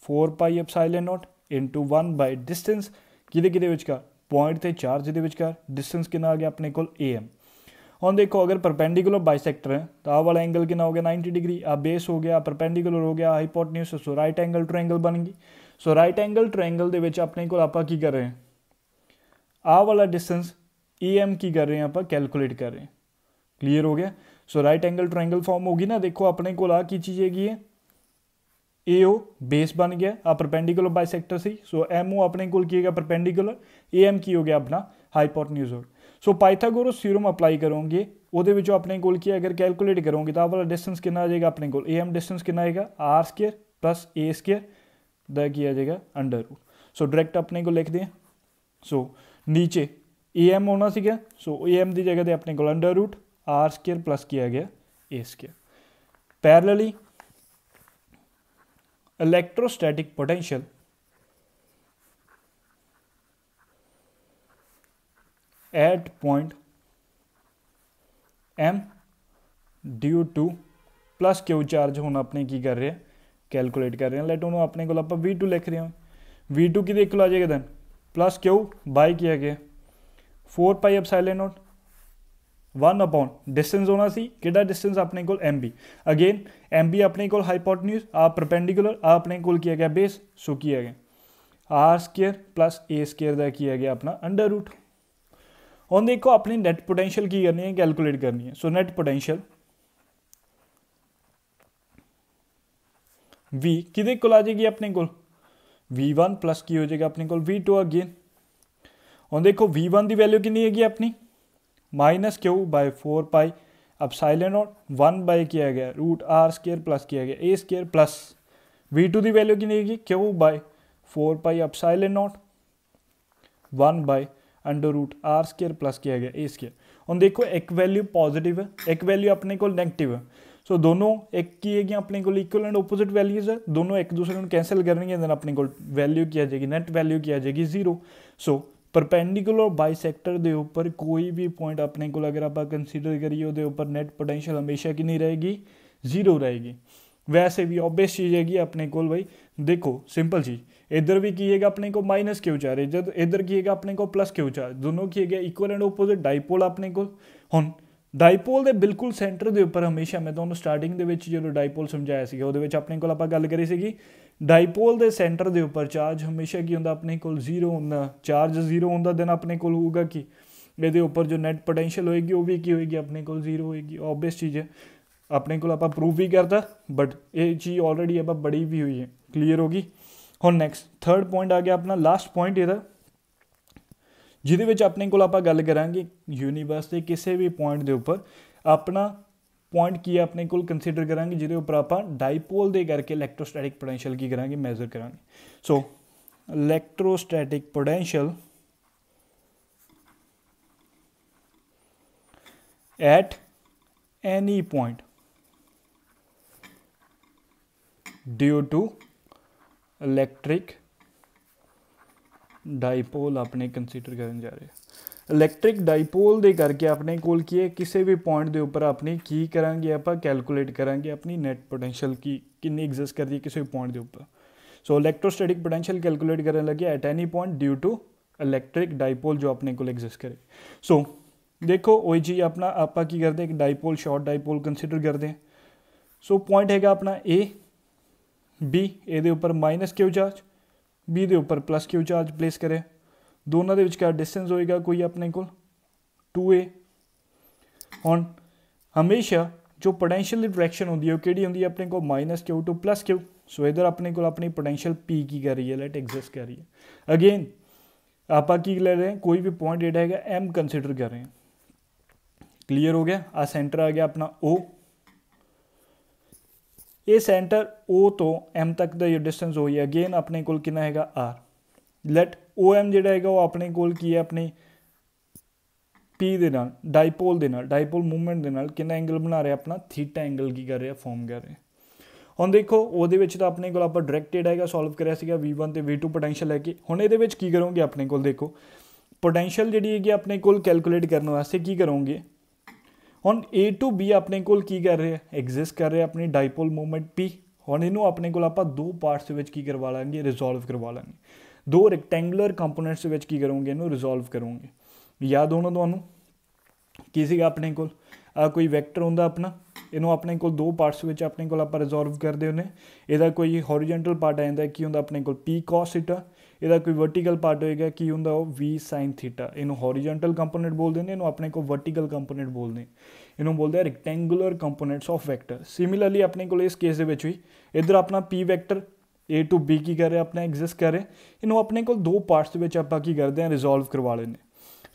4π epsilon naught into 1 by distance ਕਿਹਦੇ ਵਿਚਕਾਰ, ਪੁਆਇੰਟ ਤੇ ਚਾਰਜ ਦੇ ਵਿਚਕਾਰ। ਡਿਸਟੈਂਸ ਕਿੰਨਾ ਆ ਗਿਆ ਆਪਣੇ ਕੋਲ AM। ਹੁਣ ਦੇਖੋ ਅਗਰ परपेंडिकुलर बाइसेक्टर है तो आह वाला एंगल कितना हो गया 90 डिग्री, आ बेस हो गया, परपेंडिकुलर हो गया, हाइपोटेन्यूज, सो राइट एंगल ट्रायंगल बन गई। सो राइट एंगल ट्रायंगल दे विच अपने को आप की कर रहे हैं, आह वाला डिस्टेंस AM की कर रहे हैं आप कैलकुलेट कर रहे हैं। क्लीयर हो गया। सो राइट एंगल ट्रायंगल फॉर्म होगी ना, देखो अपने को आ की चीज़ हैगी है, AO बेस बन गया, आ परपेंडिकुलर बाइसेक्टर सी। सो MO अपने को की है परपेंडिकुलर, AM की हो गया अपना हाइपोटेन्यूज। सो पाइथागोरस थ्योरम अप्लाई करोगे ਉਹਦੇ ਵਿੱਚੋਂ ਆਪਣੇ ਕੋਲ ਕੀ ਅਗਰ ਕੈਲਕੂਲੇਟ ਕਰੋਗੇ ਤਾਂ ਆਹ ਵਾਲਾ ਡਿਸਟੈਂਸ ਕਿੰਨਾ ਆ ਜਾਏਗਾ ਆਪਣੇ ਕੋਲ, AM ਡਿਸਟੈਂਸ ਕਿੰਨਾ ਆਏਗਾ R² ਪਲਸ A² ਦਾ ਕੀ ਆ ਜਾਏਗਾ ਅੰਡਰ ਰੂਟ। ਸੋ ਡਾਇਰੈਕਟ ਆਪਣੇ ਕੋਲ ਲਿਖਦੇ ਹਾਂ। ਸੋ ਨੀਚੇ AM ਹੋਣਾ ਸੀਗਾ, ਸੋ AM ਦੀ ਜਗ੍ਹਾ ਤੇ ਆਪਣੇ ਕੋਲ ਅੰਡਰ ਰੂਟ R² ਪਲਸ ਕੀ ਆ ਗਿਆ A²। Parallelly electrostatic potential at point M due to plus Q charge ਹੁਣ ਆਪਣੇ ਕੀ ਕਰ ਰਹੇ ਆ ਕੈਲਕੂਲੇਟ ਕਰ ਰਹੇ ਆ। ਲੈਟ ਉਹਨੂੰ ਆਪਣੇ ਕੋਲ ਆਪਾਂ V2 ਲਿਖ ਰਹੇ ਹਾਂ। V2 ਕਿਹਦੇ ਇਕੁਅਲ ਆ ਜਾਏਗਾ ਦੈਨ प्लस Q ਬਾਈ ਕੀ ਆ ਗਿਆ 4π ਐਪਸਾਈਲਨ ਨੋਟ 1 अपॉन डिस्टेंस होना सी, किहड़ा डिस्टेंस अपने कोल MB। अगेन MB अपने कोल हाइपोटेन्यूज, आ परपेंडिकुलर, आ अपने कोल की है गया बेस, सो की है गया R² प्लस A² का की है गया अपना अंडर रूट। ਹੁਣ देखो अपनी नैट पोटेंशियल की करनी है कैलकुलेट करनी है। सो नैट पोटेंशियल V किहदे कोल आ जाएगी अपने कोल V1 प्लस की हो जाएगा अपने कोल V2 अगेन। ਹੁਣ देखो V1 की वैल्यू कितनी हैगी अपनी -Q by 4π epsilon naught 1 by किया गया रूट R² प्लस किया गया A² प्लस V2 की वैल्यू कितनी हैगी Q by 4π epsilon naught 1 by under root R² plus किया गया A²। हम देखो एक वैल्यू पॉजिटिव है, एक वैल्यू अपने को नेगेटिव है। सो दोनों एक की है अपने को इक्वल एंड ओपोजिट वैल्यूज है, दोनों एक दूसरे को कैंसिल करेंगे, देन अपने को वैल्यू की आ जाएगी नेट वैल्यू की आ जाएगी 0। सो परपेंडिकुलर बाइसेक्टर के उपर कोई भी पॉइंट अपने को अगर आप कंसीडर करिए वो उपर नैट पोटेंशियल हमेशा की नहीं रहेगी 0 रहेगी। वैसे भी ऑब्वियस चीज़ हैगी अपने को भाई देखो सिंपल चीज़, इधर भी की है अपने को -Q चार्ज, इधर इधर की है अपने को प्लस Q चार्ज, दोनों की है इक्वल एंड ओपोजिट डाइपोल अपने को। हुण डाइपोल के बिल्कुल सेंटर के उपर हमेशा मैं तुहानूं स्टार्टिंग जो डाइपोल समझाया सीगा उहदे विच अपने को आपां गल करी सीगी डाइपोल के सेंटर के उपर चार्ज हमेशा की हुंदा अपने को 0 हुंदा, चार्ज 0 हुंदा देन अपने को होगा कि इहदे उपर जो नैट पोटेंशियल होएगी वो भी की होएगी अपने को 0 होएगी। ऑब्वियस चीज़ है, अपने को आप प्रूव भी करता बट ये चीज़ ऑलरेडी आप बड़ी भी हुई है, क्लीयर होगी। हुण नैक्सट थर्ड पॉइंट आ गया अपना लास्ट पॉइंट इहदा जिहदे विच अपने को आप गल करांगे यूनीवर्स के किसी भी पॉइंट के उपर अपना पॉइंट की अपने को कंसीडर करांगे जिहदे उपर आप डाइपोल दे करके इलैक्ट्रोस्टैटिक पोटेंशियल की करांगे मैजर करांगे। So electrostatic potential at any point due to electric dipole अपने कंसीडर करने जा रहे हैं। इलैक्ट्रिक डाइपोल दे करके अपने कोल की है किसी भी पॉइंट के उपर अपनी की करांगे आप कैलकुलेट करांगे अपनी नैट पोटेंशियल की कितनी एग्जिस्ट करती है किसी भी पॉइंट के उपर। सो इलैक्ट्रोस्टैटिक पोटेंशियल कैलकुलेट करने लगे at any point due to electric dipole जो अपने को एग्जिस्ट करे। सो देखो वही चीज़ अपना आप की करते हैं डाइपोल शॉर्ट डाइपोल कंसीडर करते हैं। सो पॉइंट हैगा अपना A B ये उपर -Q चार्ज बी के उपर प्लस Q चार्ज प्लेस करें, दोनों के विचकार डिस्टेंस होएगा कोई अपने को 2A। हुण हमेशा जो पोटेंशियल की डायरैक्शन होंदी है वो किहड़ी होंदी है अपने को -Q टू प्लस Q। सो इधर अपने को अपनी पोटेंशियल P की कर रही है लेट एग्जिस्ट कर रही है। अगेन आप की ले रहे हैं कोई भी पॉइंट जेड़ा है M कंसीडर कर रहे हैं, क्लीयर हो गया। आ सेंटर आ गया अपना O, ये सेंटर O तो M तक का जो डिस्टेंस हो अगेन अपने को कितना है R। लेट OM जो है वो अपने को की है अपने P दे नाल डाइपोल दे नाल डाइपोल मूवमेंट दे नाल कितना एंगल बना रहे अपना थीटा एंगल की कर रहे फॉर्म कर रहे। हुण देखो वो तो अपने को आप डायरैक्टेड है सॉल्व कराया सीगा V1 ते V2 पोटेंशियल है कि हुण इहदे विच की करोगे अपने को देखो पोटेंशियल जी है अपने को कैलकुलेट करने वास्ते की करोगे ਹੁਣ A to B ਆਪਣੇ ਕੋਲ ਕੀ ਕਰ ਰਿਹਾ, ਐਗਜ਼ਿਸਟ ਕਰ ਰਿਹਾ ਆਪਣੀ ਡਾਈਪੋਲ ਮੂਵਮੈਂਟ P। ਹੁਣ ਇਹਨੂੰ ਆਪਣੇ ਕੋਲ ਆਪਾਂ ਦੋ ਪਾਰਟਸ ਦੇ ਵਿੱਚ ਕੀ ਕਰਵਾ ਲਾਂਗੇ, ਰਿਜ਼ੋਲਵ ਕਰਵਾ ਲਾਂਗੇ। ਦੋ ਰੈਕਟੈਂਗੂਲਰ ਕੰਪੋਨੈਂਟਸ ਦੇ ਵਿੱਚ ਕੀ ਕਰੋਗੇ, ਇਹਨੂੰ ਰਿਜ਼ੋਲਵ ਕਰੋਗੇ। ਯਾਦ ਹੋਣਾ ਤੁਹਾਨੂੰ ਕੀ ਸੀਗਾ ਆਪਣੇ ਕੋਲ, ਕੋਈ ਵੈਕਟਰ ਹੁੰਦਾ ਆਪਣਾ, ਇਹਨੂੰ ਆਪਣੇ ਕੋਲ ਦੋ ਪਾਰਟਸ ਵਿੱਚ ਆਪਣੇ ਕੋਲ ਆਪਾਂ ਰਿਜ਼ੋਲਵ ਕਰਦੇ ਹੁੰਦੇ। ਇਹਦਾ ਕੋਈ ਹੌਰੀਜੈਂਟਲ ਪਾਰਟ ਆ ਜਾਂਦਾ ਕੀ ਹੁੰਦਾ ਆਪਣੇ ਕੋਲ P cos ਥੀਟਾ, ਇਹਦਾ ਕੋਈ ਵਰਟੀਕਲ ਪਾਰਟ ਹੋਏਗਾ ਕੀ ਹੁੰਦਾ ਉਹ V sin ਥੀਟਾ। ਇਹਨੂੰ ਹੌਰੀਜੈਂਟਲ ਕੰਪੋਨੈਂਟ ਬੋਲਦੇ ਨੇ, ਇਹਨੂੰ ਆਪਣੇ ਕੋਲ ਵਰਟੀਕਲ ਕੰਪੋਨੈਂਟ ਬੋਲਦੇ, ਇਹਨੂੰ ਬੋਲਦੇ ਆ rectangular components of vector. Similarly ਆਪਣੇ ਕੋਲ ਇਸ ਕੇਸ ਦੇ ਵਿੱਚ ਵੀ ਇੱਧਰ ਆਪਣਾ P vector A to B ਕੀ ਕਰ ਰਿਹਾ ਆਪਣਾ ਐਗਜ਼ਿਸਟ ਕਰ ਰਿਹਾ, ਇਹਨੂੰ ਆਪਣੇ ਕੋਲ ਦੋ ਪਾਰਟਸ ਦੇ ਵਿੱਚ ਆਪਾਂ ਕੀ ਕਰਦੇ ਹਾਂ, ਰਿਜ਼ੋਲਵ ਕਰਵਾ ਲੈਂਦੇ।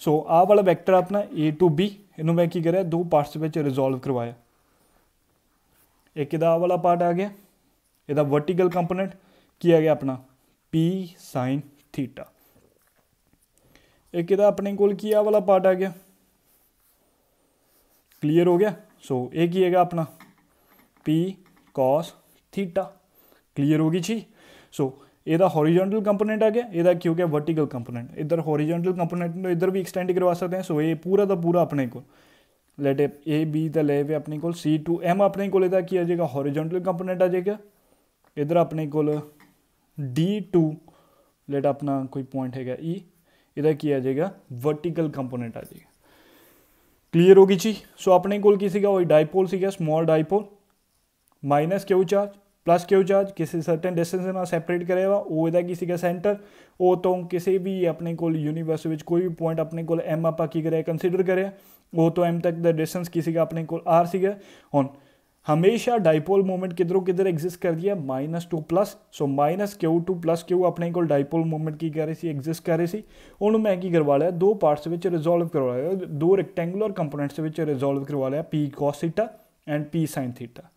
ਸੋ ਆਹ ਵਾਲਾ ਵੈਕਟਰ ਆਪਣਾ A to B, ਇਹਨੂੰ ਮੈਂ ਕੀ ਕਰਿਆ ਦੋ ਪਾਰਟਸ ਵਿੱਚ ਰਿਜ਼ੋਲਵ ਕਰਵਾਇਆ। ਇੱਕ ਇਹਦਾ ਆਹ ਵਾਲਾ ਪਾਰਟ ਆ ਗਿਆ, ਇਹਦਾ ਵਰਟੀਕਲ ਕੰਪੋਨੈਂਟ ਕੀ ਆ ਗਿਆ ਆਪਣਾ P sin ਥੀਟਾ। ਇੱਕ ਇਹਦਾ ਆਪਣੇ ਕੋਲ ਕੀ ਆਹ ਵਾਲਾ ਪਾਰਟ ਆ ਗਿਆ, ਕਲੀਅਰ ਹੋ ਗਿਆ। ਸੋ ਇਹ ਕੀ ਹੈਗਾ ਆਪਣਾ P cos ਥੀਟਾ, ਕਲੀਅਰ ਹੋ ਗਈ ਜੀ। ਸੋ ਇਹਦਾ हॉरिजॉन्टल कंपोनेंट आ गया, ਇਹਦਾ ਕੀ ਹੋ ਗਿਆ वर्टिकल कंपोनेंट। इधर हॉरिजॉन्टल कंपोनेंट ਨੂੰ इधर भी एक्सटेंड करवा सकते हैं। सो ये पूरा ਦਾ ਪੂਰਾ ਆਪਣੇ ਕੋਲ ਲੈਟ ए बी ਦਾ ਲੈ ਵੇ ਆਪਣੇ ਕੋਲ C to M ਆਪਣੇ ਕੋਲ ਇਹਦਾ ਕੀ ਆ ਜਾਏਗਾ हॉरिजॉन्टल कंपोनेंट ਆ ਜਾਏਗਾ। इधर ਆਪਣੇ ਕੋਲ D to ਲੈਟ ਆਪਣਾ ਕੋਈ ਪੁਆਇੰਟ ਹੈਗਾ E, ਇਹਦਾ ਕੀ ਆ ਜਾਏਗਾ वर्टिकल कंपोनेंट ਆ ਜਾਏਗਾ। ਕਲੀਅਰ ਹੋ ਗਈ ਜੀ। ਸੋ ਆਪਣੇ ਕੋਲ ਕੀ ਸੀਗਾ, ਉਹ ਡਾਈਪੋਲ ਸੀਗਾ, ਸਮॉल ਡਾਈਪੋਲ ਮਾਈਨਸ ਕਿਊ ਚਾਰਜ प्लस क्यू चार्ज किसी सर्टन डिस्टेंस ਨਾਲ सैपरेट करेगा। ਉਹ ਇਹਦਾ ਕੀ ਸੀਗਾ ਸੈਂਟਰ, ਉਹ ਤੋਂ ਕਿਸੇ ਵੀ ਆਪਣੇ ਕੋਲ ਯੂਨੀਵਰਸ ਵਿੱਚ ਕੋਈ ਵੀ ਪੁਆਇੰਟ ਆਪਣੇ ਕੋਲ M ਆਪਾਂ ਕੀ ਕਰਿਆ ਕੰਸੀਡਰ ਕਰਿਆ, ਉਹ ਤੋਂ M ਤੱਕ ਦਾ ਡਿਸਟੈਂਸ ਕੀ ਸੀਗਾ ਆਪਣੇ ਕੋਲ R ਸੀਗਾ। ਹੁਣ ਹਮੇਸ਼ਾ ਡਾਈਪੋਲ ਮੂਵਮੈਂਟ ਕਿੱਧਰੋਂ ਕਿੱਧਰ ਐਗਜ਼ਿਸਟ ਕਰਦੀ ਹੈ ਮਾਈਨਸ ਟੂ ਪਲੱਸ। ਸੋ ਮਾਈਨਸ ਕਿਊ ਟੂ ਪਲੱਸ ਕਿਊ ਆਪਣੇ ਕੋਲ ਡਾਈਪੋਲ ਮੂਵਮੈਂਟ ਕੀ ਕਰ ਰਹੀ ਸੀ, ਐਗਜ਼ਿਸਟ ਕਰ ਰਹੀ ਸੀ। ਉਹਨੂੰ ਮੈਂ ਕੀ ਕਰਵਾ ਲਿਆ ਦੋ ਪਾਰਟਸ ਵਿੱਚ ਰਿਜ਼ੋਲਵ ਕਰਵਾ ਲਿਆ, ਦੋ ਰੈਕਟੈਂਗੂਲਰ ਕੰਪੋਨੈਂਟਸ ਵਿੱਚ ਰਿਜ਼ੋਲਵ ਕਰਵਾ ਲਿਆ P cos theta and P sin theta.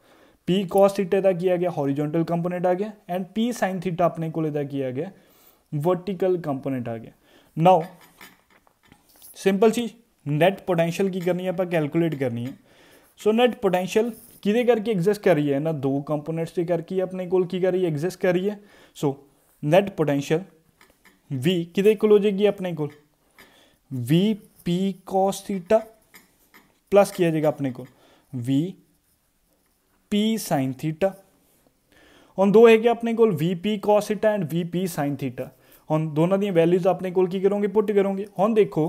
P cos theta ਦਾ ਕੀ ਆ ਗਿਆ हॉरिजॉन्टल कंपोनेंट ਆ ਗਿਆ ਐਂਡ P sin थीटा ਆਪਣੇ ਕੋਲ ਇਹਦਾ ਕੀ ਆ ਗਿਆ वर्टिकल कंपोनेंट ਆ ਗਿਆ। ਨਾਓ ਸਿੰਪਲ ਚੀਜ਼ ਨੈਟ ਪੋਟੈਂਸ਼ੀਅਲ ਕੀ ਕਰਨੀ ਹੈ ਆਪਾਂ ਕੈਲਕੂਲੇਟ ਕਰਨੀ ਹੈ। ਸੋ ਨੈਟ ਪੋਟੈਂਸ਼ੀਅਲ ਕਿਹਦੇ ਕਰਕੇ ਐਗਜ਼ਿਸਟ ਕਰ ਰਹੀ ਹੈ, ਇਹਨਾਂ ਦੋ ਕੰਪੋਨੈਂਟਸ ਦੇ ਕਰਕੇ ਆਪਣੇ ਕੋਲ ਕੀ ਕਰ ਰਹੀ ਹੈ ਐਗਜ਼ਿਸਟ ਕਰ ਰਹੀ ਹੈ। ਸੋ ਨੈਟ ਪੋਟੈਂਸ਼ੀਅਲ V ਕਿਹਦੇ ਕੋਲ ਹੋ ਜਾਏਗੀ ਆਪਣੇ ਕੋਲ V P cos theta plus ਕੀ ਆ ਜਾਏਗਾ ਆਪਣੇ ਕੋਲ V P sin थीटा। ਹੁਣ ਦੋ ਹੈਗੇ ਆਪਣੇ ਕੋਲ VP cos theta and VP sin theta. ਹੁਣ ਦੋਨਾਂ ਦੀਆਂ ਵੈਲਿਊਜ਼ ਆਪਣੇ ਕੋਲ ਕੀ ਕਰੋਗੇ ਪੁੱਟ ਕਰੋਗੇ। ਹੁਣ ਦੇਖੋ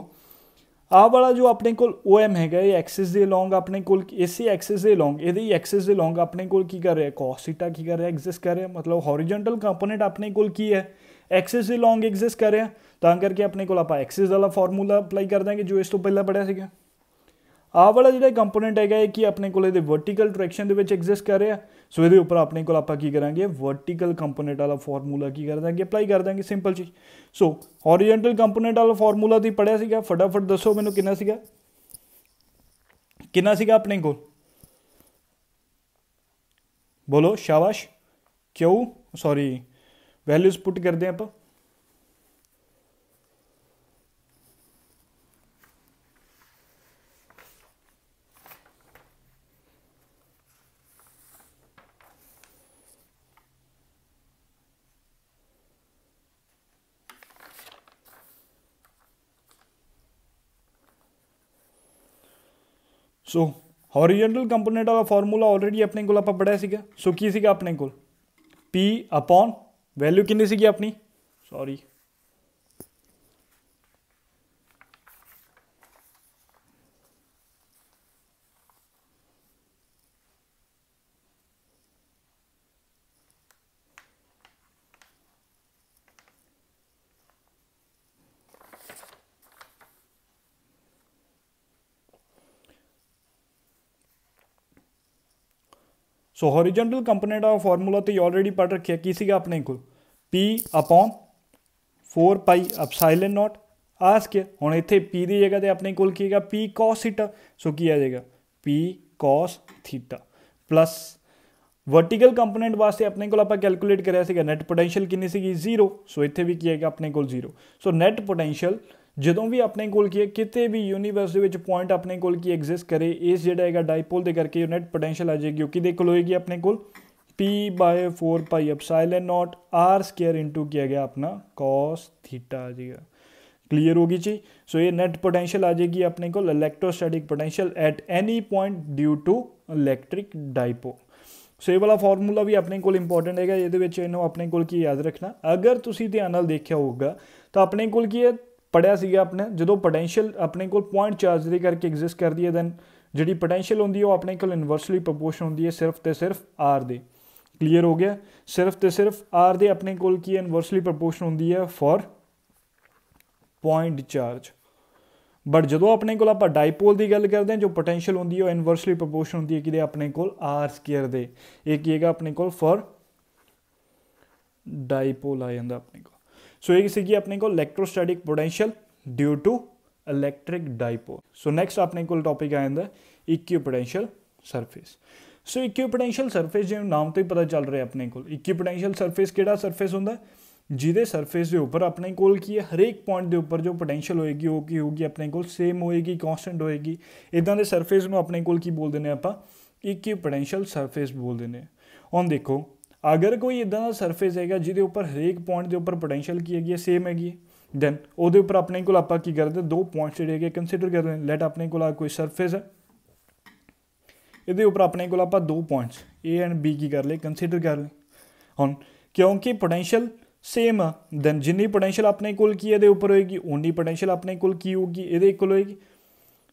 ਆਹ ਵਾਲਾ ਜੋ ਆਪਣੇ ਕੋਲ OM ਹੈਗਾ ਇਹ ਐਕਸਿਸ ਦੇ ਅਲੋਂਗ ਆਪਣੇ ਕੋਲ ਇਸੇ ਐਕਸਿਸ ਦੇ ਅਲੋਂਗ ਇਹਦੇ ਐਕਸਿਸ ਦੇ ਅਲੋਂਗ ਆਪਣੇ ਕੋਲ ਕੀ ਕਰ ਰਿਹਾ cos थीटा ਕੀ ਕਰ ਰਿਹਾ ਐਗਜ਼ਿਸਟ ਕਰ ਰਿਹਾ। ਮਤਲਬ ਹੌਰੀਜॉन्टल ਕੰਪੋਨੈਂਟ ਆਪਣੇ ਕੋਲ ਕੀ ਹੈ ਐਕਸਿਸ ਦੇ ਅਲੋਂਗ ਐਗਜ਼ਿਸਟ ਕਰ ਰਿਹਾ। ਤਾਂ ਕਰਕੇ ਆਪਣੇ ਕੋਲ ਆਪਾਂ ਐਕਸਿਸ ਵਾਲਾ ਫਾਰਮੂਲਾ ਅਪਲਾਈ ਕਰ ਦਾਂਗੇ ਜੋ ਇਸ ਤੋਂ ਪਹਿਲਾਂ ਪੜਿਆ ਸੀਗਾ। ਆਹ ਵਾਲਾ ਜਿਹੜਾ ਕੰਪੋਨੈਂਟ ਹੈਗਾ ਇਹ ਕੀ ਆਪਣੇ ਕੋਲ ਇਹਦੇ वर्टिकल डायरेक्शन ਦੇ ਵਿੱਚ ਐਗਜ਼ਿਸਟ ਕਰ ਰਿਹਾ। ਸੋ ਇਹਦੇ ਉੱਪਰ ਆਪਣੇ ਕੋਲ ਆਪਾਂ ਕੀ ਕਰਾਂਗੇ वर्टिकल ਕੰਪੋਨੈਂਟ ਵਾਲਾ ਫਾਰਮੂਲਾ ਕੀ ਕਰ ਦਾਂਗੇ ਅਪਲਾਈ ਕਰ ਦਾਂਗੇ ਸਿੰਪਲ ਚੀਜ਼। ਸੋ हॉरिजॉन्टल ਕੰਪੋਨੈਂਟ ਵਾਲਾ ਫਾਰਮੂਲਾ ਤੁਸੀਂ ਪੜਿਆ ਸੀਗਾ, ਫਟਾਫਟ ਦੱਸੋ ਮੈਨੂੰ ਕਿੰਨਾ ਸੀਗਾ ਆਪਣੇ ਕੋਲ ਬੋਲੋ ਸ਼ਾਬਾਸ਼। ਕਿਉਂ ਸੌਰੀ ਵੈਲਿਊਜ਼ ਪੁੱਟ ਕਰਦੇ ਆਪਾਂ। सो हॉरिजॉन्टल कंपोनेंट वाला फॉर्मूला ऑलरेडी अपने को आप पढ़ा सीगा। सो की सीगा अपने को P अपॉन वैल्यू कितनी सीगी अपनी सॉरी सो हॉरिजॉन्टल कंपोनेंट का फॉर्मूला तो ऑलरेडी पढ़ रखे की सीगा अपने को P upon 4 pi epsilon not आस के हुण इत्थे P की जगह ते अपने को की है P cos थीटा। सो की आ जाएगा P cos theta plus vertical component वास्ते अपने को आप कैलकुलेट कराया सीगा नैट पोटेंशियल कितनी सी 0। सो इत्थे भी की है अपने को 0। सो नैट पोटेंशियल ਜਦੋਂ ਵੀ ਆਪਣੇ ਕੋਲ ਕੀ ਹੈ ਕਿਤੇ ਵੀ ਯੂਨੀਵਰਸ ਦੇ ਵਿੱਚ ਪੁਆਇੰਟ ਆਪਣੇ ਕੋਲ ਕੀ ਐਗਜ਼ਿਸਟ ਕਰੇ ਇਸ ਜਿਹੜਾ ਹੈਗਾ ਡਾਈਪੋਲ ਦੇ ਕਰਕੇ ਨੈਟ ਪੋਟੈਂਸ਼ੀਅਲ ਆ ਜਾਏਗੀ ਕਿਹਦੇ ਕੋਲ ਹੋਏਗੀ ਆਪਣੇ ਕੋਲ P/4 ਪਾਈ ਐਪਸਾਈਲਨ ਨੋਟ R ਸਕੁਅਰ ਇਨਟੂ ਕੀ ਆ ਗਿਆ ਆਪਣਾ cos ਥੀਟਾ ਆ ਜਾਏਗਾ। क्लीयर होगी जी। सो ये नेट पोटेंशियल आ जाएगी अपने को electrostatic potential at any point due to electric dipole. So ये वाला फॉर्मूला भी अपने को इंपॉर्टेंट है, ये अपने को याद रखना। अगर तुसी ध्यान नाल देखिया होगा तो अपने को पढ़िया सीगा अपने जो पोटेंशियल अपने को पॉइंट चार्ज के करके एग्जिस्ट करती है, दैन जी पोटेंशियल होंगी वो अपने को इनवर्सली प्रोपोर्शन होंगी है सिर्फ तो सिर्फ आर दे। क्लीयर हो गया, सिर्फ तो सिर्फ आर दे अपने को इनवर्सली प्रोपोर्शन होंगी है फॉर पॉइंट चार्ज। बट जो अपने को आप डाइपोल की गल करते हैं जो पोटेंशियल होंगी है इनवर्सली प्रोपोर्शन होंगी है कि अपने को आर स्केयर दे। एक है अपने को फॉर डाइपोल आ जाता अपने को। सो ये सी अपने को electrostatic potential due to electric dipole. So next अपने को टॉपिक आ जाता equipotential surface. So equipotential surface जो नाम तो ही पता चल रहा है अपने को इक्विपोटेंशियल सरफेस किहड़ा सरफेस होंदा जिहदे सरफेस के उपर अपने को हरेक पॉइंट के उपर जो पोटेंशियल होएगी वो की होगी अपने को सेम होएगी, कॉन्सटेंट होएगी। इदां दे सरफेस नूं अपने को बोल देने आपां इक्विपोटेंशियल सरफेस बोल देने। हुण देखो अगर कोई इदां दा सरफेस है जिहदे उपर हरेक पॉइंट के उपर पोटेंशियल की हैगी सेम हैगी, दैन उहदे उपर अपने को आपां की करदे दो पॉइंट्स जिहड़े कंसीडर कर रहे हैं। लैट अपने को कोई सरफेस है, ये उपर अपने को आप दो पॉइंट्स ए एंड बी की कर ले कंसीडर कर ले। हुण क्योंकि पोटेंशियल सेम आ दैन जिन्नी पोटेंशियल अपने को ये उपर होएगी उन्नी पोटेंशियल अपने को होगी ये इक्वल होएगी।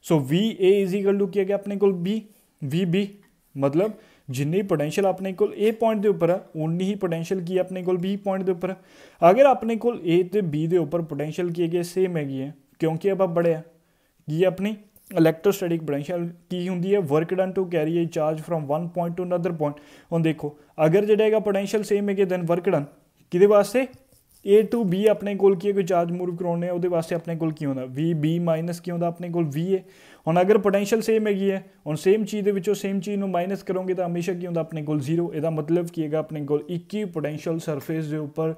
So V A is equal to क्या अपने को बी वी बी, मतलब जिन्नी पोटेंशियल अपने को ए पॉइंट के उपर है उन्नी ही पोटेंशियल की अपने को बी पॉइंट के उपर है। अगर अपने को ए तो बी के उपर पोटेंशियल की है सेम हैगी है क्योंकि आप बड़े की अपनी इलैक्ट्रोस्टैटिक पोटेंशियल की होंगी है work done to carry a charge from one point to another point. हम देखो अगर जो पोटेंशियल सेम है दैन वर्क डन कि वास्ते ए टू बी अपने को कोई चार्ज मूव करवाने वो वास्ते अपने को होंगे वी बी माइनस की होंगे अपने को वी ए। हम अगर पोटेंशियल सेम हैगी है हम सेम चीज़ के सेम चीज़ को माइनस करोगे तो हमेशा की होंगे अपने को जीरो। यदा मतलब की है अपने को इक्विपोटेंशियल सरफेस के उपर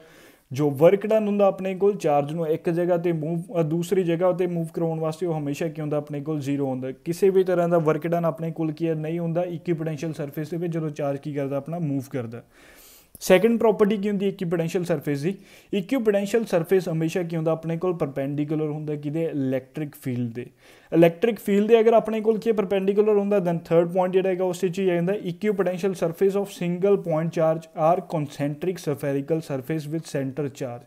जो वर्क डन होंगे अपने को चार्ज को एक जगह पर मूव दूसरी जगह पर मूव करवाने वास्ते वो हमेशा की होंगे अपने को जीरो होंगे। किसी भी तरह का वर्क डन अपने को नहीं होंगे इक्विपोटेंशियल सरफेस के जो चार्ज की करता अपना मूव करता। सैकेंड प्रॉपर्टी की होंगी इक्विपोटेंशियल सरफेस की, इक्विपोटेंशियल सरफेस हमेशा की होंगे अपने को परपेंडिकुलर होंगे कि इलैक्ट्रिक फील्ड दे। इलैक्ट्रिक फील्ड दे अगर अपने को परपेंडिकुलर होंगे दैन थर्ड पॉइंट जो उस चीज़ आ जाता equipotential surface of single point charge are concentric spherical surface with centre charge.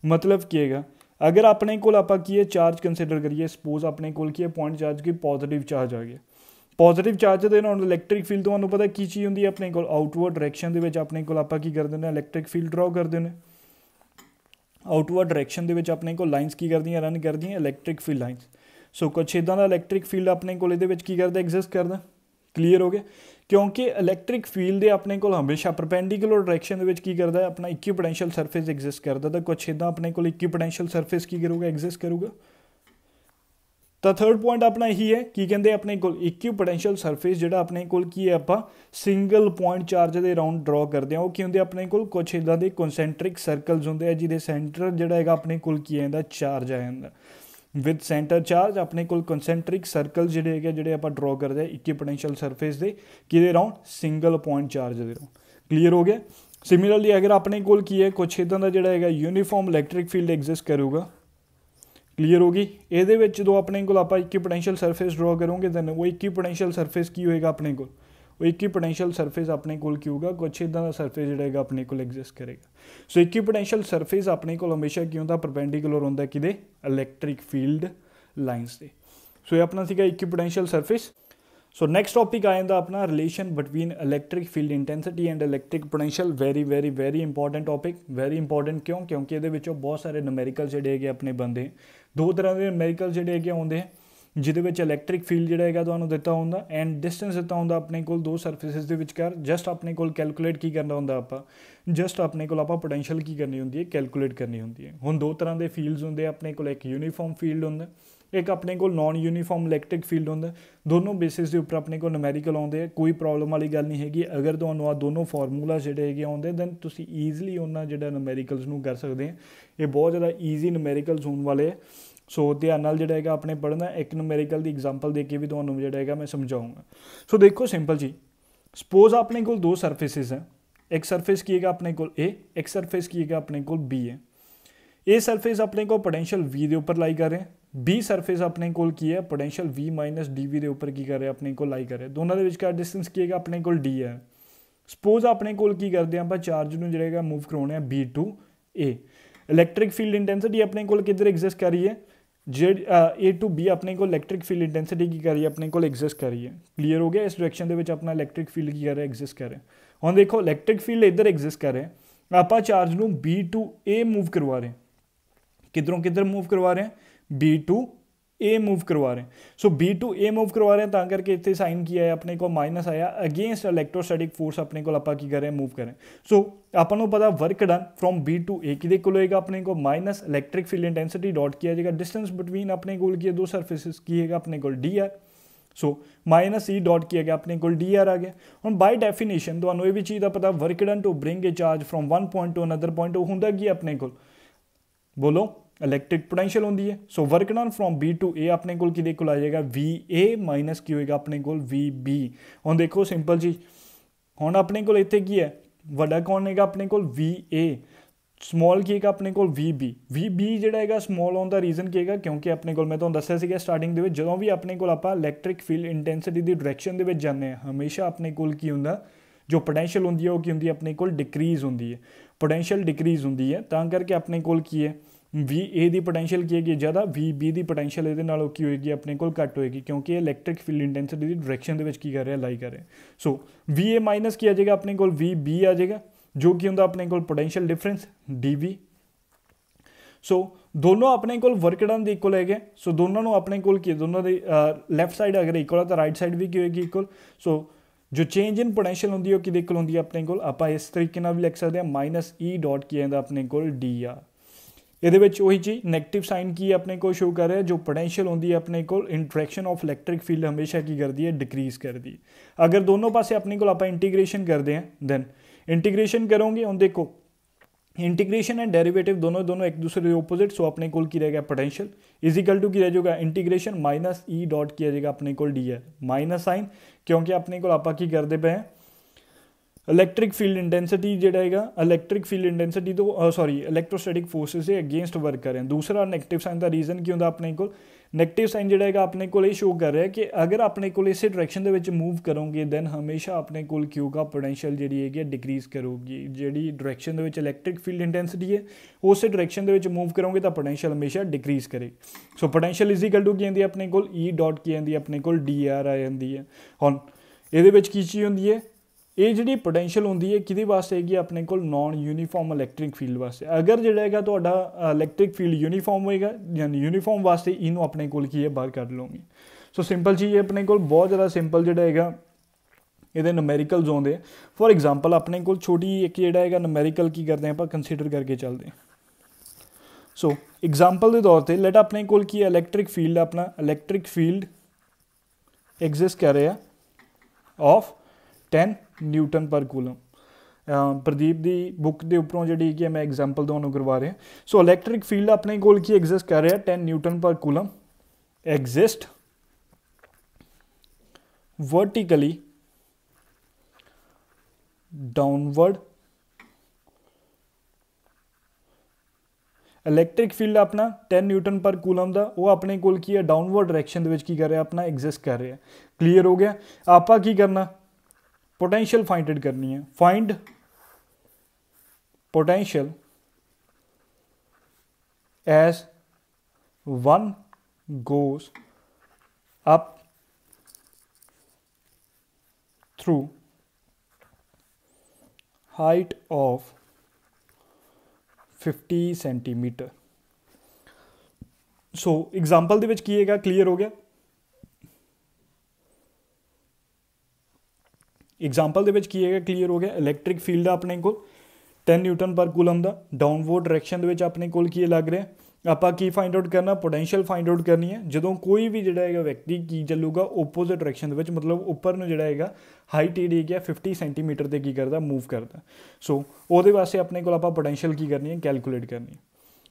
मतलब की है अगर अपने को आप चार्ज कंसिडर करिए सपोज अपने को पॉइंट चार्ज की पॉजिटिव चार्ज आ गया, पॉजिटिव चार्ज के नाल इलैक्ट्रिक फील्ड तो पता की चीज़ होंगी अपने को आउटवर्ड डायरैक्शन के अपने को आप कर दें इलैक्ट्रिक फील्ड ड्रॉ कर दें। आउटवर्ड डायरैक्शन के अपने को लाइनस की करदियाँ रन कर दी इलैक्ट्रिक फील्ड लाइनस। सो कुछ इदा का इलैक्ट्रिक फील्ड अपने को की करता एग्जिस्ट करता। क्लीयर हो गया, क्योंकि इलैक्ट्रिक फील्ड अपने को हमेशा परपेंडिकुलर डायरैक्शन की करता है अपना इक्विपोटेंशियल सरफेस एग्जिस्ट करता। तो कुछ इदा अपने को इक्विपोटेंशियल सरफेस की करूँगा एग्जिस्ट करूँगा। तो थर्ड पॉइंट अपना यही है कि कहते अपने को इक्विपोटेंशियल सरफेस जो अपने को आप सिंगल पॉइंट चार्ज के राउंड ड्रॉ करते हैं वो की होंगे अपने को कुछ इदा के कॉन्सेंट्रिक सर्कल्स होंगे जिहदे सेंटर जोड़ा है अपने को चार्ज आ जाता विद सेंटर चार्ज अपने को कॉन्सेंट्रिक सर्कल जोड़े आप ड्रॉ करते हैं इक्विपोटेंशियल सरफेस के कि राउंड सिंगल पॉइंट चार्ज के राउंड। क्लीयर हो गया। सिमिलरली अगर अपने को कुछ इदा का जोड़ा है यूनीफॉर्म इलैक्ट्रिक फील्ड एग्जिस्ट करूँगा। क्लीयर होगी, ये जो अपने को आप इक्विपोटेंशियल सरफेस ड्रॉ करोगे दैन वो इक्विपोटेंशियल सरफेस की होएगा अपने को वो इक्विपोटेंशियल सरफेस अपने को होगा कुछ इदा का सरफेस जोड़ा अपने को एग्जिस्ट करेगा। सो इक्विपोटेंशियल सरफेस अपने को हमेशा की होंगे परपेंडिकुलर होंगे कि इलैक्ट्रिक फील्ड लाइनस से। सो ये अपना सीगा equipotential surface. So next topic आ जाता अपना relation between electric field intensity and electric potential. Very very very important topic, very important क्यों क्योंकि ये बहुत सारे न्यूमेरिकल जोड़े है अपने बनते हैं। दो तरह के न्यूमेरिकल जोड़े आते हैं जिहदे इलैक्ट्रिक फील्ड जोड़ा है तुहानूं दिता होंदा एंड डिस्टेंस दिता होंदा अपने को दो सरफेसिस के विचकार। जस्ट अपने को कैलकुलेट की करना होंदा आप जस्ट अपने को पोटेंशियल की करनी होंदी है कैलकुलेट करनी होंदी है। हुण दो तरह के फील्ड्स होंदे अपने को एक यूनीफॉर्म फील्ड होंदा एक अपने को नॉन यूनीफॉर्म इलैक्ट्रिक फील्ड होंदा। दोनों बेसिस के उपर अपने को न्यूमेरिकल आउंदे हैं, कोई प्रॉब्लम वाली गल नहीं हैगी। अगर तुहानूं आ दोनों फॉर्मूला जोड़े है आउंदे दैन तुसीं ईजली उन्हां जिहड़ा न्यूमेरिकल्स नूं कर सकते हैं। ये बहुत ज़्यादा ईजी न्यूमेरिकल्स होने वाले है। सो ध्यान नाल जिहड़ा है अपने पढ़ना एक न्यूमेरिकल की एग्जाम्पल दे के भी तुहानूं जिहड़ा है मैं समझाऊँगा। सो देखो सिंपल जी, सपोज अपने को दो सरफेसिस हैं, एक सरफेस की है अपने को ए, एक सरफेस की है अपने को बी है। ए सरफेस अपने को पोटेंशियल वी के उपर लाई कर रहे हैं, बी सरफेस अपने को की है potential V minus D V के उपर की कर रहे हैं अपने को लाई कर रहे हैं। दोनों के विचकार डिस्टेंस की है अपने को डी है। सपोज अपने को की करते हैं आप चार्ज में जो मूव करवाने B to A. Electric field intensity अपने को किधर एग्जिस्ट कर रही है, ए टू बी अपने को इलैक्ट्रिक फील्ड इंटेंसिटी की कर रही है अपने को एग्जिस्ट कर रही है। क्लीयर हो गया, इस डायरेक्शन के अपना इलैक्ट्रिक फील्ड की कर रहा है एग्जिस्ट कर रहे हैं। हम देखो इलैक्ट्रिक फील्ड इधर एग्जिस्ट कर रहे हैं, आप चार्ज को बी टू ए मूव करवा रहे हैं, किधरों किधर मूव करवा रहे हैं, बी टू ए मूव करवा रहे हैं। सो बी टू ए मूव करवा रहे हैं तां करके इतने साइन किया है अपने को माइनस आया अगेंस्ट इलैक्ट्रोस्टैटिक फोर्स अपने को आप की कर रहे हैं मूव करें। सो आपको पता work done from B to A कि होएगा अपने को minus electric field intensity dot किया जाएगा डिस्टेंस बिटवीन अपने को की दो सरफेसिस की है अपने को D R. So minus E dot किया गया अपने को डी आर आ गया। हम बाय डेफिनेशन तो ये भी चीज़ का पता work done to bring a charge from one point to another point होंगे की अपने को बोलो इलैक्ट्रिक पोटेंशियल होंगी है। So work done from B to A अपने को आ जाएगा वी ए माइनस की होएगा अपने को वी बी। हम देखो सिंपल चीज हम अपने को इतने की है वड्डा कौन है अपने को वी ए, स्मॉल की है अपने को वी बी जोड़ा है स्मॉल होने का रीजन की है क्योंकि अपने को मैं तो दसिया स्टार्टिंग के जो भी अपने को आप इलैक्ट्रिक फील्ड इंटेंसिटी की डायरेक्शन के जाने हमेशा अपने को की होंगे जो पोटेंशियल होंगी है वो की होंगी अपने को डिक्रीज होंगी है, पोटेंशियल डिक्रीज होंगी है तां करके अपने को की है वी ए की पोटेंशियल की है ज़्यादा, वी बी की पोटेंशियल ये की होएगी अपने को घट होएगी क्योंकि इलैक्ट्रिक फील्ड इंटेंसिटी की डायरेक्शन की कर रहा लाई कर रहे हैं। सो वी ए माइनस की आ जाएगा अपने को वी बी आ जाएगा जो कि होंगे अपने को पोटेंशियल डिफरेंस डी वी। सो दोनों अपने को वर्क डन इक्वल है। सो दोनों अपने को दोनों लैफ्ट साइड अगर इक्वल है तो राइट साइड भी की होगी इक्वल। सो जो चेंज इन पोटेंशियल होंगी वो कि इक्वल होंगी अपने को आप इस तरीके भी लिख सकते हैं माइनस ई डॉट की है अपने को डी आर। ये वही चीज़ नैगेटिव साइन की अपने को शो कर रहा है जो पोटेंशियल होंगी है अपने को इंट्रैक्शन ऑफ इलैक्ट्रिक फील्ड हमेशा की करती है डिक्रीज करती है। अगर दोनों पासे अपने को आप इंटीग्रेशन करते हैं देन इंटीग्रेशन करोगे हम देखो इंटीग्रेशन एंड डेरिवेटिव दोनों एक दूसरे के ओपोजिट। सो अपने को की रहेगा पोटेंशियल इजिकल टू की रह जाएगा इंटीग्रेशन माइनस ई डॉट किया जाएगा अपने को डी आर माइनस साइन क्योंकि अपने को आप की करते पे हैं इलैक्ट्रिक फील्ड इंटेंसिटी जोड़ा है इलैक्ट्रिक फील्ड इंटेंसिटी तो सॉरी इलैक्ट्रोस्टैटिक फोर्सेस के अगेंस्ट वर्क कर रहे हैं। दूसरा नैगेटिव साइन का रीजन की होंगे अपने को नैगेटिव साइन जोड़ा है अपने को शो कर रहा है कि अगर अपने को इस डायरेक्शन के मूव करोगे दैन हमेशा अपने को की होगा पोटेंशियल जी है डिक्रीज करोगी जी डायरेक्शन इलैक्ट्रिक फील्ड इंटेंसिटी है उस डायरेक्शन के मूव करोगे तो पोटेंशियल हमेशा डिक्रीज करेगी। सो पोटेंशियल इजिकल टू की आती है अपने को ई डॉट की आती है अपने को डी आर आ जाती है। हम ये की चीज़ होंगी है ये जी पोटेंशियल होंगी है कि वास्ते है अपने को नॉन यूनीफॉर्म इलैक्ट्रिक फील्ड वास्ते। अगर जोड़ा है तो इलैक्ट्रिक फील्ड यूनीफॉर्म होएगा यानी यूनीफॉर्म वास्ते इनू अपने को की है बाहर कर लोगे। सो सिंपल चीज़ है अपने को बहुत ज़्यादा सिंपल जोड़ा है ये नूमेरिकल्स आते फॉर एग्जाम्पल अपने को छोटी एक जोड़ा है नूमेरिकल की करते हैं आप कंसीडर करके चलते हैं। सो एग्जाम्पल के तौर पर लेट अपने को की इलैक्ट्रिक फील्ड अपना इलैक्ट्रिक फील्ड एग्जिस्ट कर रहा ऑफ 10 न्यूटन पर कूलम। प्रदीप की बुक के उपरों जी कि मैं एग्जाम्पल दोनों करवा रहा। सो इलैक्ट्रिक फील्ड अपने को की एग्जिस्ट कर रहा 10 न्यूटन पर coulomb exist vertically downward. Electric field अपना 10 न्यूटन पर कूलम का वो अपने को की है डाउनवर्ड डायरेक्शन की कर रहा अपना एग्जिस्ट कर रहा है। क्लीयर हो गया। आप की करना पोटेंशियल फाइंड आउट करनी है। Find potential as one goes up through height of 50 centimetre. So example दे विच की है क्लीयर हो गया। एग्जाम्पल के की है क्लीयर हो गया। इलैक्ट्रिक फील्ड अपने को 10 न्यूटन पर कूलम का डाउनवर्ड डायरेक्शन अपने को की लग रहा आप की फाइंड आउट करना पोटेंशियल फाइंड आउट करनी है जो कोई भी जोड़ा है व्यक्ति की चलूगा ओपोजिट डायरेक्शन मतलब उपर में जोड़ा है हाइट जी है 50 सेंटीमीटर से की करता मूव करता। सो वो वास्ते अपने को आप पोटेंशियल की करनी है कैलकुलेट करनी है।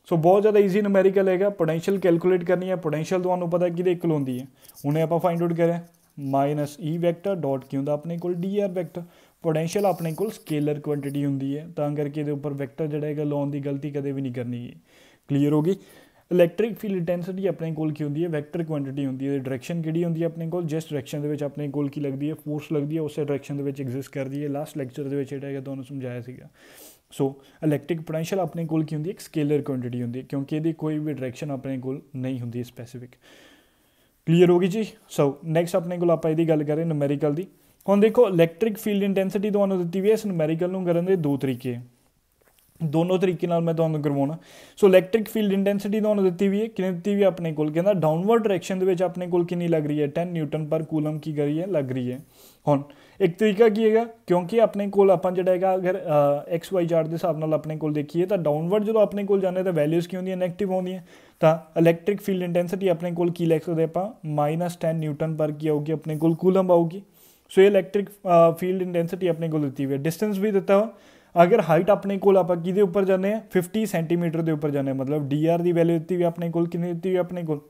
सो बहुत ज़्यादा ईजी नूमेरिकल है पोटेंशियल कैलकुलेट करनी है। पोटेंशियल तो पता कि इक्वल होंगी है उन्हें आप फाइंड आउट करें माइनस ई वैक्टर डॉट की होंगे अपने को डी आर वैक्टर। पोटेंशियल अपने को स्केलर क्वांटिटी होंगी है तां करके ये उपर वैक्टर जोड़ा है लाने की गलती कदे भी नहीं करनी है क्लीयर हो गई। इलैक्ट्रिक फील्ड इंटेंसिटी अपने कोल की होंदी है वैक्टर क्वांटिटी होंदी है, डायरैक्शन किहड़ी होंदी है अपने कोल, जिस डायरैक्शन दे विच अपने कोल की लगदी है फोर्स लगदी है उस डायरैक्शन दे विच एग्जिस्ट करदी है। लास्ट लैक्चर दे विच जिहड़ा है तुहानूं समझाया सीगा। सो इलैक्ट्रिक पोटैंशियल अपने कोल की होंदी है एक स्केलर क्वांटिटी होंदी है क्योंकि इहदी कोई भी डायरैक्शन अपने कोल नहीं होंदी स्पैसीफिक। क्लीयर हो गई जी। सो नैक्सट अपने कोल आपां इहदी गल करें न्यूमैरिकल दी। हुण देखो इलैक्ट्रिक फील्ड इंटेंसिटी तुहानूं दित्ती हुई है, इस न्यूमैरिकल नूं करन दे दो तरीके, दोनों तरीके नाल मैं तुहानूं करवाउणा। सो इलैक्ट्रिक फील्ड इंटेंसिटी तुहानूं दित्ती हुई है, कितनी दित्ती हुई है अपने कोल, कहंदा डाउनवर्ड डायरैक्शन दे विच अपने कोल कितनी लग रही है 10 न्यूटन पर कूलम की करी है लग रही है। हुण एक तरीका की है क्योंकि अपने कोल आपां जिहड़ा हैगा अगर एक्स वाई चार्ट के हिसाब नाल अपने कोल देखिए तो डाउनवर्ड जो अपने कोल जाने तो वैल्यूज़ की होंदियां नैगेटिव होंदियां, तो इलैक्ट्रिक फील्ड इंटेंसिटी अपने कोल की लिख सकते आपां -10 न्यूटन पर की आऊगी अपने कोल कूलम आऊगी। सो ये इलैक्ट्रिक फील्ड इंटेंसिटी अपने कोल दित्ती हुई है। डिस्टेंस भी दिता वा, अगर हाइट अपने कोल आपां किहदे उपर जाने 50 सेंटीमीटर के उपर जाने, मतलब डी आर की वैल्यू दित्ती हुई अपने कोल कितनी दित्ती हुई अपने कोल,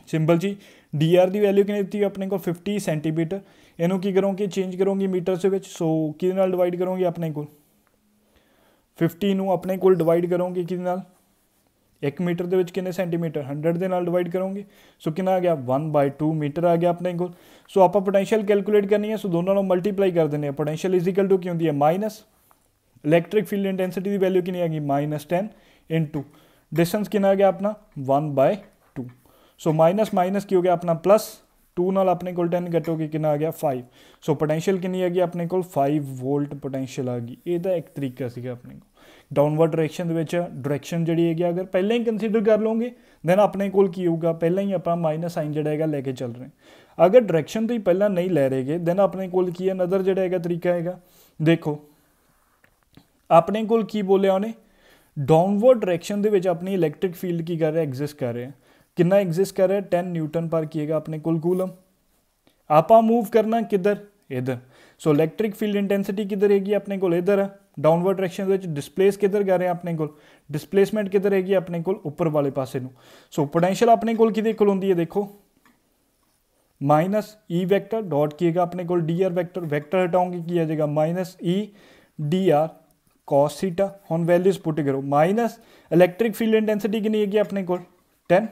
सिंपल जी डी आर की वैल्यू कितनी दित्ती हुई अपने को 50 सेंटीमीटर। इनू की करोगे चेंज करोगे मीटर से विच, सो किहदे नाल डिवाइड करोगे अपने कोल 50 नू अपने कोल डिवाइड करोगे किहदे नाल, 1 मीटर के कितने सेंटीमीटर 100 के नाल डिवाइड करोगे, सो कितना आ गया 1/2 मीटर आ गया अपने को। सो आप पोटेंशियल कैलकुलेट करनी है, सो दोनों को मल्टीप्लाई कर देने, पोटेंशियल इज इक्वल टू की होंदी है माइनस इलैक्ट्रिक फील्ड इंटेंसिटी की वैल्यू कितनी आ गई -10 इंटू डिस्टेंस कितना आ गया अपना 1/2। सो माइनस माइनस की हो गया अपना प्लस 2 नाल अपने को 10 कटोगे कितना आ गया 5। सो पोटेंशियल कितनी आ गई अपने को 5 वोल्ट पोटेंशियल आ गई। यह एक तरीका सीगा अपने को डाउनवर्ड डायरैक्शन डायरैक्शन जी है अगर पहले ही कंसीडर कर लोगे दैन अपने को होगा पहले ही आप माइनस साइन जोड़ा है लैके चल रहे हैं। अगर डायरैक्शन तो ही पहला नहीं लै रहे दैन अपने को अनदर जोड़ा है तरीका है, देखो अपने को बोलिया उन्हें डाउनवर्ड डायरैक्शन के अपनी इलैक्ट्रिक फील्ड की कर रहा है एग्जिस्ट कर रहे हैं, कितना एग्जिस्ट कर रहा है 10 न्यूटन पर किएगा अपने को कूलम। आप मूव करना किधर इधर, सो इलैक्ट्रिक फील्ड इंटेंसिटी किधर हैगी अपने को इधर है, डाउनवर्ड डायरैक्शन डिस्प्लेस किधर कर रहे हैं अपने को, डिस्प्लेसमेंट किधर हैगी अपने को उपर वाले पासे नूं। सो पोटेंशियल अपने को किहदे कोल होंदी है देखो माइनस ई वैक्टर डॉट किएगा अपने को डी आर वैक्टर, वैक्टर हटाओगे की आ जाएगा -E dr cos थीटा। हुण वैल्यूज पुट करो माइनस इलैक्ट्रिक फील्ड इंटेंसिटी कितनी हैगी अपने को 10,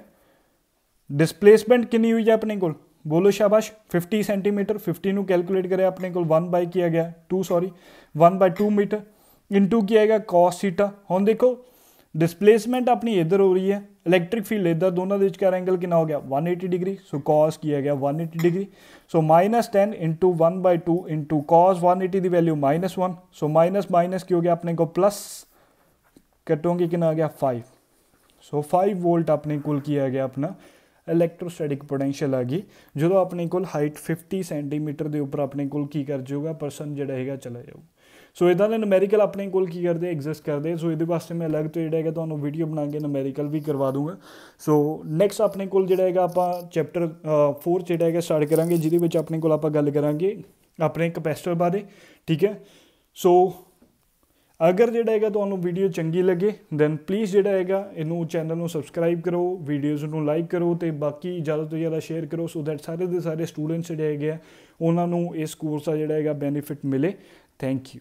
डिस्प्लेसमेंट कितनी हुई है अपने को बोलो शाबाश 50 सेंटीमीटर, 50 नू कैलकुलेट करे अपने को 1/2 मीटर इंटू किया गया cos थीटा। हुण देखो डिस्प्लेसमेंट अपनी इधर हो रही है, इलैक्ट्रिक फील्ड इधर, दोनों के विचकार एंगल कितना हो गया 180 डिग्री। सो cos किया गया 180 डिग्री। सो -10 इंटू 1/2 इंटू cos 180 की वैल्यू -1, सो माइनस माइनस की हो गया अपने को प्लस कटोगे कितना आ गया 5। सो 5 वोल्ट अपने को किया गया अपना इलैक्ट्रोस्टैटिक पोटेंशियल आ गई जो अपने को हाइट 50 सेंटीमीटर के उपर अपने को की कर जाऊगा परसन जोड़ा है चला जाऊगा। सो इदा के न्यूमैरिकल अपने को की करते एग्जिस्ट करते, सो ये वास्ते मैं अलग तो जोड़ा तो वीडियो बना के न्यूमैरिकल भी करवा दूंगा। सो नैक्सट अपने को जोड़ा आप चैप्टर 4 जोड़ा स्टार्ट करा जिद अपने को आप गल करा अपने कैपेसिटर बारे, ठीक है। सो अगर जोड़ा है तो वीडियो चंगी लगे दैन प्लीज़ जोड़ा है इनू चैनल में सबसक्राइब करो, वीडियोज़ में लाइक करो तो बाकी ज़्यादा तो ज़्यादा शेयर करो सो दैट सारे के सारे स्टूडेंट्स जोड़े है उन्होंने इस कोर्स का जोड़ा है बेनीफिट मिले। Thank you.